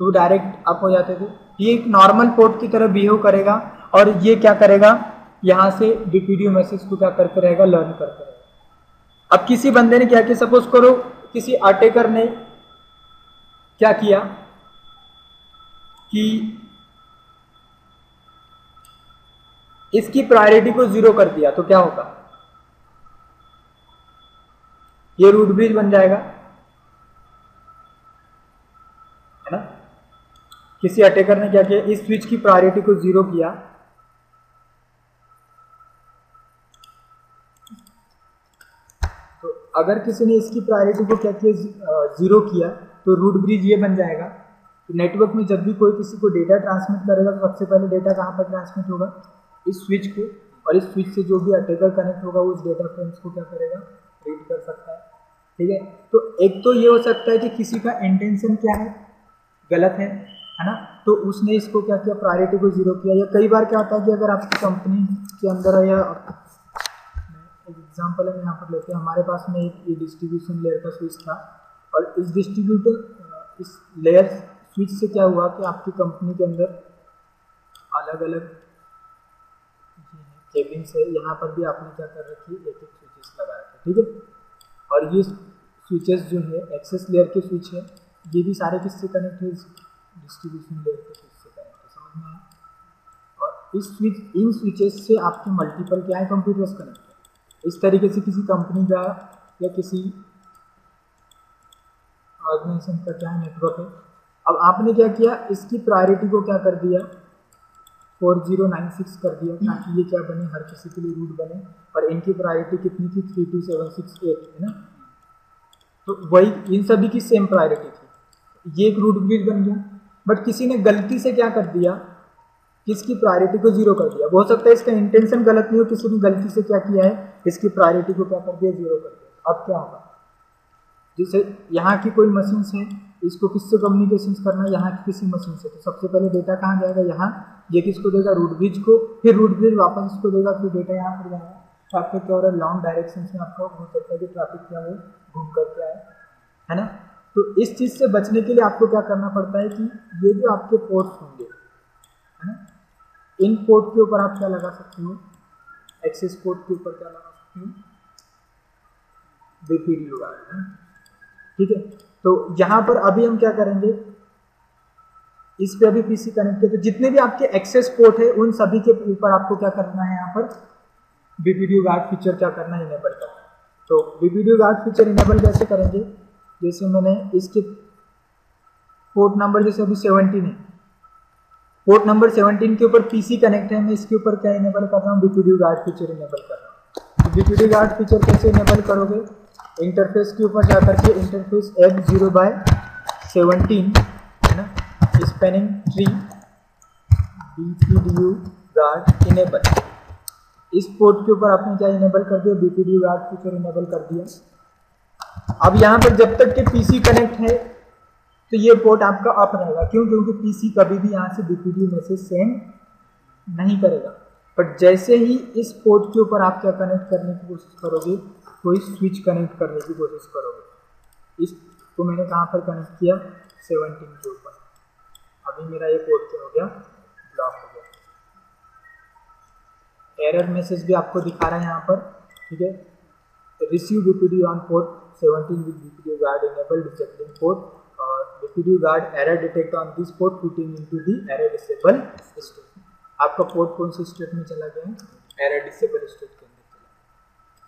तो डायरेक्ट अप हो जाते थे, ये एक नॉर्मल पोर्ट की तरह बिहेव करेगा, और ये क्या करेगा, यहां से बीपीडीयू मैसेज को क्या करते रहेगा, लर्न करते रहेगा। अब किसी बंदे ने क्या किया, सपोज करो किसी अटैकर ने क्या किया कि इसकी प्रायोरिटी को 0 कर दिया, तो क्या होगा, ये रूट ब्रिज बन जाएगा, है ना। किसी अटैकर ने क्या किया, इस स्विच की प्रायोरिटी को 0 किया, तो अगर किसी ने इसकी प्रायोरिटी को क्या किया, 0 किया, तो रूट ब्रिज ये बन जाएगा। तो नेटवर्क में जब भी कोई किसी को डेटा ट्रांसमिट करेगा तो सबसे पहले डेटा कहाँ पर ट्रांसमिट होगा, इस स्विच को, और इस स्विच से जो भी अटैकर कनेक्ट होगा उस डेटा फ्रेम्स को क्या करेगा, रीड कर सकता है, ठीक है। तो एक तो ये हो सकता है कि किसी का इंटेंशन क्या है, गलत है ना, तो उसने इसको क्या किया, प्रायोरिटी को 0 किया। या कई बार क्या होता है कि अगर आपकी कंपनी के अंदर, या एग्जाम्पल हम यहाँ पर लेते हैं, हमारे पास में एक डिस्ट्रीब्यूशन लेयर का स्विच था, और इस डिस्ट्रीब्यूटर इस लेयर स्विच से क्या हुआ कि आपकी कंपनी के अंदर अलग अलग केबिन्स है, यहाँ पर भी आपने क्या कर रखी है, एक एक स्विचेस लगा रखे, ठीक है। और ये स्विचेस जो है एक्सेस लेयर के स्विच है, ये भी सारे किससे कनेक्ट है, डिस्ट्रीब्यूशन लेयर के स्विच से कनेक्ट है, समझ में आया। और इस स्विच, इन स्विचेस से आपके मल्टीपल क्या है, कंप्यूटर्स कनेक्ट है। इस तरीके से किसी कंपनी का या किसी ऑर्गेनाइजेशन का क्या है, नेटवर्क है। अब आपने क्या किया, इसकी प्रायोरिटी को क्या कर दिया, 4096 कर दिया, ताकि ये क्या बने, हर किसी के लिए रूट बने, और इनकी प्रायोरिटी कितनी थी, 32768, है ना। तो वही इन सभी की सेम प्रायोरिटी थी, ये एक रूट ब्रिज बन गया। बट किसी ने गलती से क्या कर दिया, किसकी प्रायोरिटी को 0 कर दिया। हो सकता है इसका इंटेंशन गलत नहीं हो, किसी ने गलती से क्या किया है, इसकी प्रायोरिटी को क्या कर दिया, 0 कर दिया। अब क्या होगा, जैसे यहाँ की कोई मशीन है, इसको किससे कम्युनिकेशन करना है, यहाँ की किसी मशीन से, तो सबसे पहले डेटा कहाँ जाएगा, यहाँ, ये किसको देगा, रूट ब्रिज को, फिर रूट ब्रिज वापस इसको देगा, फिर डेटा यहाँ पर जाएगा। तो आपको क्या हो रहा है, लॉन्ग डायरेक्शन में आपको हो सकता है कि ट्रैफिक क्या हो, घूम करके आए, है ना। तो इस चीज़ से बचने के लिए आपको क्या करना पड़ता है कि ये जो आपके पोर्ट्स होंगे, है ना, इन पोर्ट के ऊपर आप क्या लगा सकते हो, एक्सेस पोर्ट के ऊपर क्या लगा सकते हो, बीपीडीयू गार्ड, है, ठीक है। तो यहाँ पर अभी हम क्या करेंगे, इस पे अभी पीसी कनेक्ट है, तो जितने भी आपके एक्सेस पोर्ट है उन सभी के ऊपर आपको क्या करना है, यहाँ पर बीपीडीयू गार्ड फीचर क्या करना है, इनेबल करना है। तो बीपीडीयू गार्ड फीचर इनेबल कैसे करेंगे, जैसे मैंने इसके पोर्ट नंबर जैसे अभी 17 है, पोर्ट नंबर 17 के ऊपर पीसी कनेक्ट है, मैं इसके ऊपर क्या इनेबल कर रहा हूँ, बीपीडीयू गार्ड फीचर इनेबल कर रहा हूँ। तो बीपीडीयू गार्ड फीचर कैसे इनेबल करोगे, इंटरफेस के ऊपर जाकर के इंटरफेस F0/17 है ना, spanning tree BPDU guard enable, इस पोर्ट के ऊपर आपने क्या इनेबल कर दिया, बीपीडीयू गार्ड फीचर इनेबल कर दिया। अब यहाँ पर जब तक के पीसी कनेक्ट है तो ये पोर्ट आपका अप रहेगा, क्यों, क्योंकि पीसी कभी भी यहाँ से बीपीडीयू मैसेज सेंड नहीं करेगा। बट जैसे ही इस पोर्ट के ऊपर आप क्या कनेक्ट करने की कोशिश करोगे, कोई स्विच कनेक्ट करने की कोशिश करोगे, इसको मैंने कहाँ पर कनेक्ट किया, 17 के ऊपर, अभी मेरा ये पोर्ट क्या हो गया, ब्लॉक हो गया। एरर मैसेज भी आपको दिखा रहा है यहाँ पर, ठीक है, receive BPDU on port 17 with BPDU guard enable disabling port और BPDU guard error detect on this port putting into the error disable state. आपका पोर्ट कौन से स्टेट में चला गया है, एरर डिसेबल स्टेट के अंदर चला,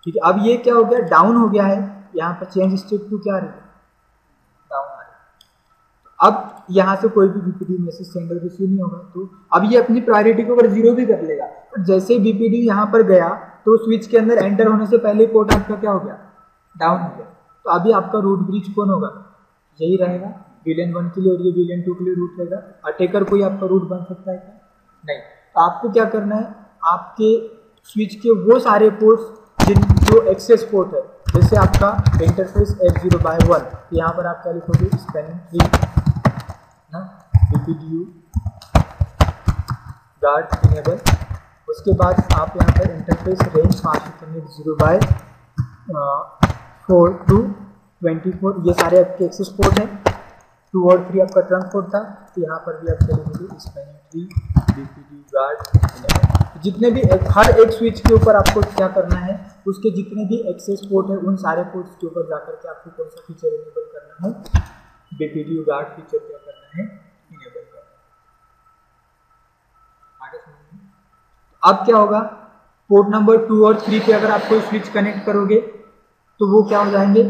ठीक है। अब ये क्या हो गया, डाउन हो गया है, यहाँ पर चेंज स्टेट टू क्या आ रही है, डाउन आ रही है। अब यहाँ से कोई भी बीपीडीयू मैसेज सेंडर रिसीव नहीं होगा, तो अब ये अपनी प्रायोरिटी को अगर 0 भी कर लेगा, तो जैसे ही बीपीडीयू यहाँ पर गया तो स्विच के अंदर एंटर होने से पहले पोर्ट आपका क्या हो गया, डाउन हो गया। तो अभी आपका रूट ब्रिज कौन होगा, यही रहेगा, VLAN 1 के लिए, और ये VLAN 2 के लिए रूट रहेगा। अटैकर कोई आपका रूट बन सकता है क्या, नहीं। तो आपको क्या करना है, आपके स्विच के वो सारे पोर्ट्स जो एक्सेस पोर्ट है, जैसे आपका इंटरफेस F0/1, यहाँ पर आप क्या लिखोगे, स्पैनिंग ट्री ना, बीपीडीयू गार्ड इनेबल, उसके बाद आप यहाँ पर इंटरफेस रेंज 0/4 to 24, ये सारे आपके एक्सेस पोर्ट हैं। 2 और 3 आपका ट्रंक पोर्ट था, तो यहाँ पर भी आप चलेंगे spanning tree BPDU guard enable. जितने भी हर एक स्विच के ऊपर आपको क्या करना है, उसके जितने भी एक्सेस पोर्ट है उन सारे पोर्ट्स के ऊपर जाकर के आपको कौन सा फीचर इनेबल करना है, बीपीडीयू गार्ड फीचर क्या करना है, इनेबल करना है। आगे समझिए, अब क्या होगा, पोर्ट नंबर 2 और 3 पे अगर आप कोई स्विच कनेक्ट करोगे तो वो क्या हो जाएंगे,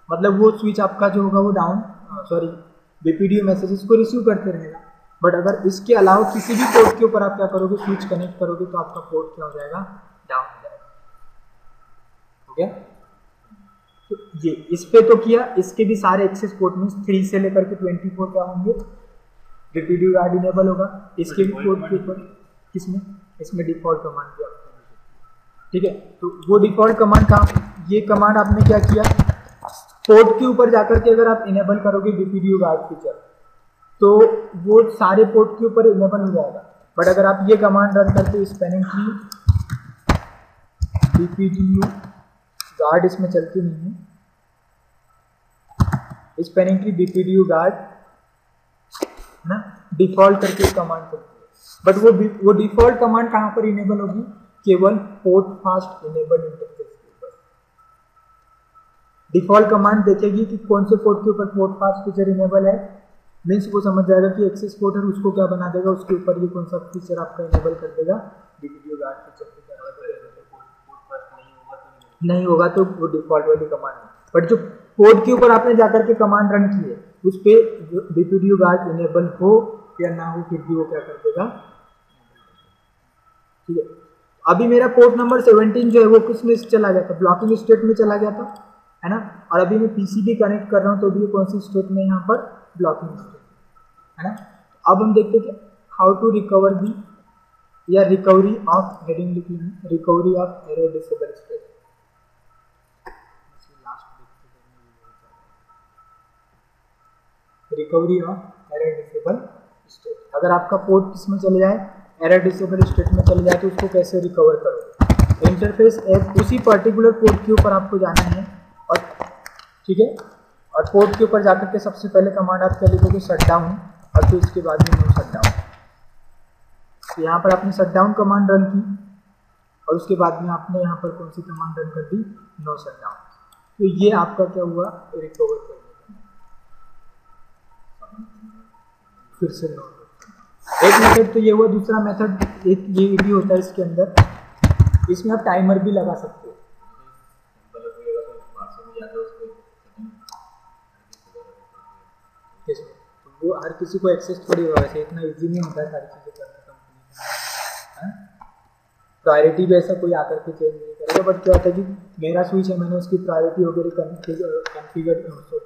मतलब वो स्विच आपका जो होगा वो डाउन, सॉरी, बीपीडीयू मैसेजेस को रिसीव करते रहेगा। बट अगर इसके अलावा किसी भी पोर्ट के ऊपर आप क्या करोगे, स्विच कनेक्ट करोगे, तो आपका पोर्ट क्या हो जाएगा, डाउन हो जाएगा। हो गया, तो ये इस पे तो किया, इसके भी सारे एक्सेस पोर्ट में 3 से लेकर के 24 क्या होंगे, बीपीडीयू गार्ड इनेबल होगा। इसके भी पोर्ट के ऊपर किसमें, इसमें डिफॉल्ट कमांड भी आपको, ठीक है। तो वो डिफॉल्ट कमांड का, ये कमांड आपने क्या किया, पोर्ट के ऊपर जाकर के अगर आप इनेबल करोगे बीपीडीयू गार्ड फीचर, तो वो सारे पोर्ट के ऊपर इनेबल हो जाएगा। बट अगर आप ये कमांड रन करते, स्पैनिंग ट्री बीपीडीयू गार्ड, इसमें चलती नहीं है, स्पैनिंग ट्री बीपीडीयू गार्ड ना, डिफॉल्ट करके कमांड चलती है। बट वो डिफॉल्ट कमांड कहाँ पर इनेबल होगी, केवल पोर्ट फास्ट इनेबल इंटरफेस के ऊपर। डिफॉल्ट कमांड देखेगी कि कौन से पोर्ट के ऊपर पोर्ट फास्ट फीचर इनेबल है, मीन्स वो समझ जाएगा कि एक्सेस पोर्ट है, उसको क्या बना देगा, उसके ऊपर ये कौन सा फीचर आपका इनेबल कर देगा, बीपीडीयू गार्ड फीचर नहीं होगा तो वो डिफॉल्ट वाली कमांड है। बट जो पोर्ट के ऊपर आपने जाकर के कमांड रन की है, उस पर बीपीडीयू गार्ड इनेबल हो या ना हो, फिर भी वो क्या कर देगा, ठीक है। अभी मेरा पोर्ट नंबर 17 जो है वो किस में चला गया था, ब्लॉकिंग स्टेट में चला गया था, है ना। और अभी मैं पीसीबी कनेक्ट कर रहा हूँ तो भी कौन सी स्टेट में, यहाँ पर ब्लॉकिंग स्टेट, है ना। अब हम देखते हैं हाउ टू रिकवर दी, या रिकवरी ऑफ, हेडिंग लिखी है, recovery of error disable state. Recovery of error disable state, अगर आपका पोर्ट किसमें चले जाए, एरर डिसेबल स्टेट में चले जाए, तो उसको कैसे रिकवर करोगे, इंटरफेस ऐप उसी पर्टिकुलर पोर्ट के ऊपर आपको जाना है, और ठीक है, और पोर्ट के ऊपर जाकर के सबसे पहले कमांड आप क्या लिखोगे, शट डाउन, और फिर उसके बाद में नो शट डाउन। तो यहाँ पर आपने शट डाउन कमांड रन की, और उसके बाद में आपने यहाँ पर कौन सी कमांड रन कर दी, नो शट डाउन। तो ये आपका क्या हुआ, रिकवर कर, फिर से नो। एक मेथड तो ये हुआ, दूसरा मेथड एक ये भी होता है इसके अंदर, इसमें आप टाइमर भी लगा सकते हो। वो हर किसी को एक्सेस थोड़ी होगा, वैसे इतना इजी नहीं होता है सारी चीज़ें करना कंपनी में। प्रायोरिटी भी ऐसा कोई आकर के चेंज नहीं करेगा, बट क्या होता है कि मेरा स्विच है, मैंने उसकी प्रायोरिटी वगैरह कॉन्फ़िगर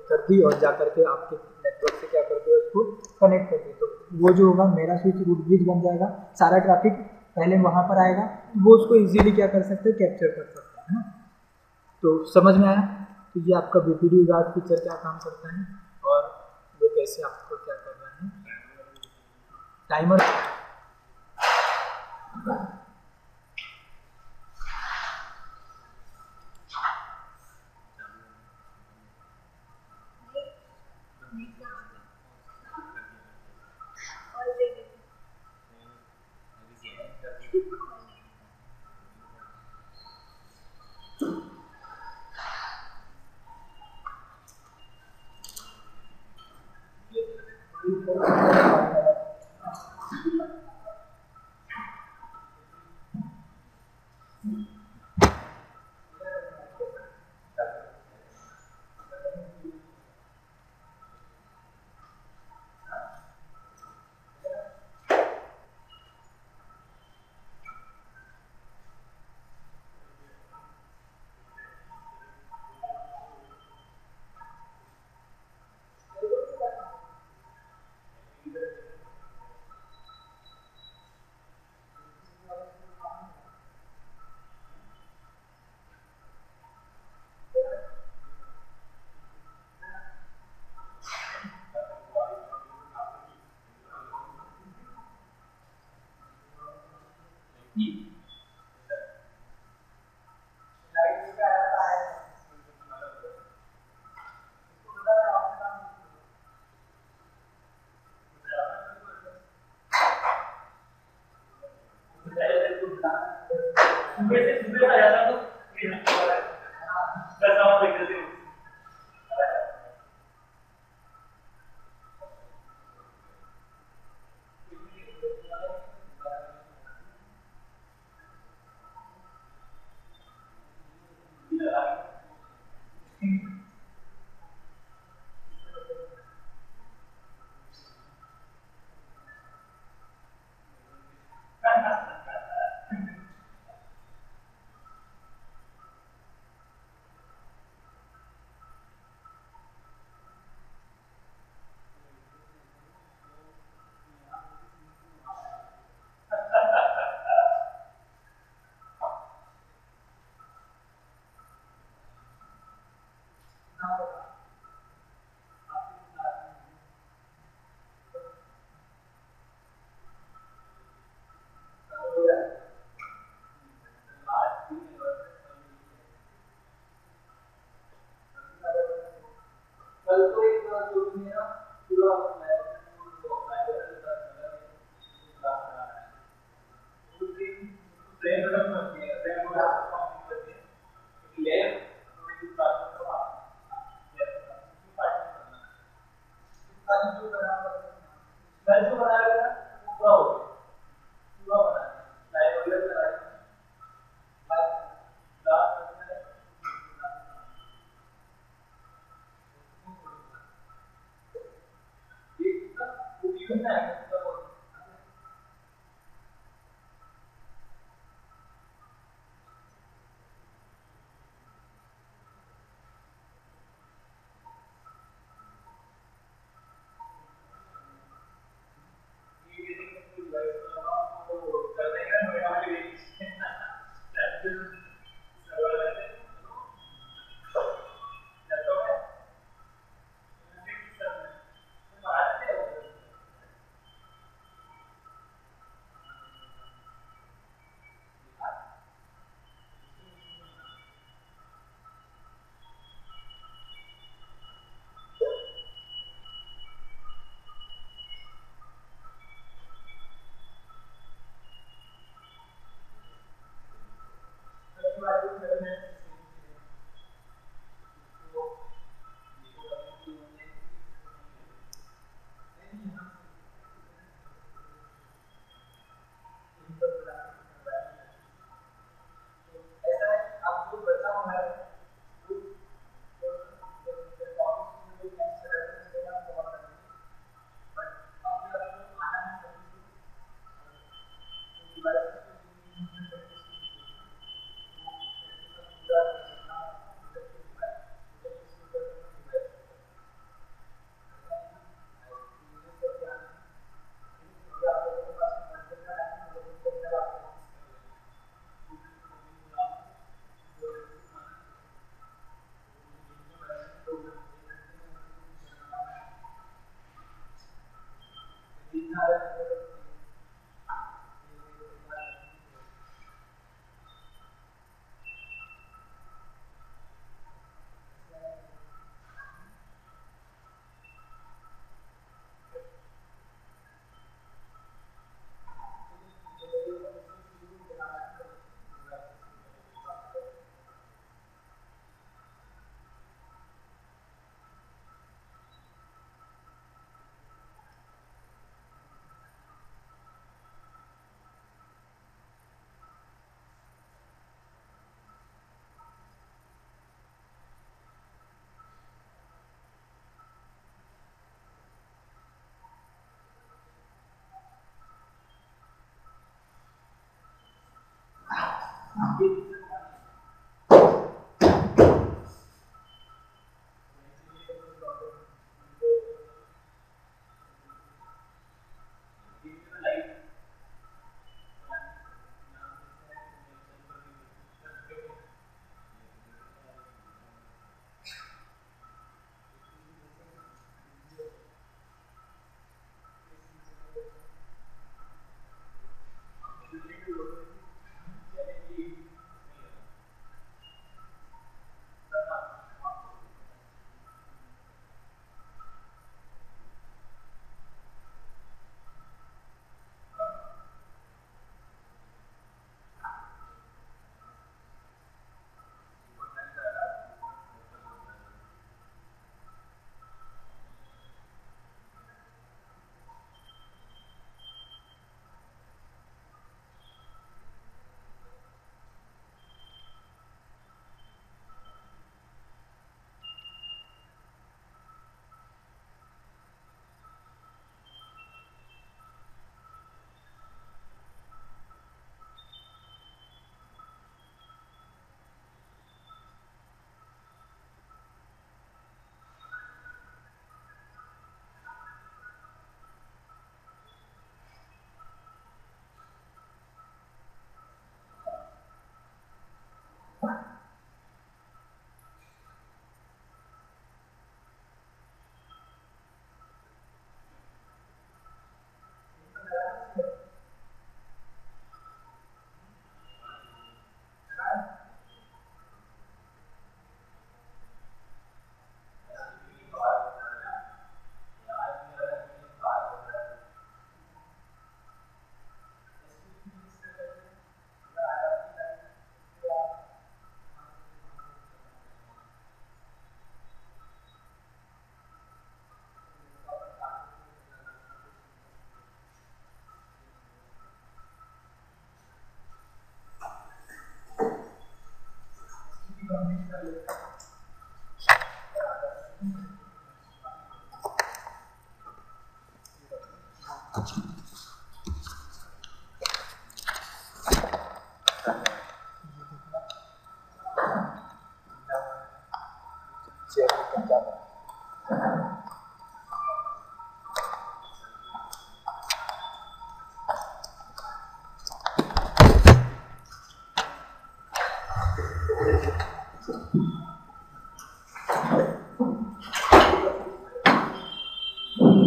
कर दी और जा करके आपके नेटवर्क से क्या कर दिया, उसको कनेक्ट कर दी, तो वो जो होगा मेरा स्विच रूट ब्रिज बन जाएगा, सारा ट्रैफिक पहले वहाँ पर आएगा, वो उसको इजीली क्या कर सकते हैं, कैप्चर कर सकते हैं ना। तो समझ में आया? तो ये आपका बीपीडी गार्ड फीचर क्या काम करता है और वो कैसे आपको क्या कर रहा है। टाइमर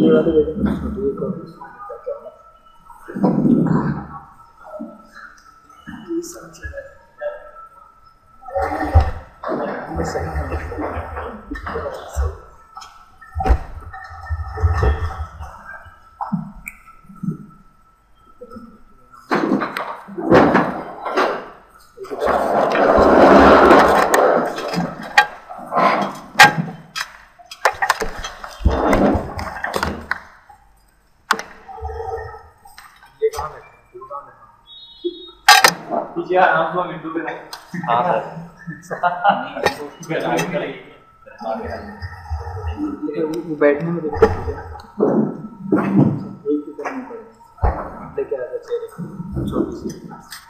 ये वाले छोटी वो बैठने में दिक्कत है एक ही करना पड़ेगा लेके आया चेहरे छोटी सी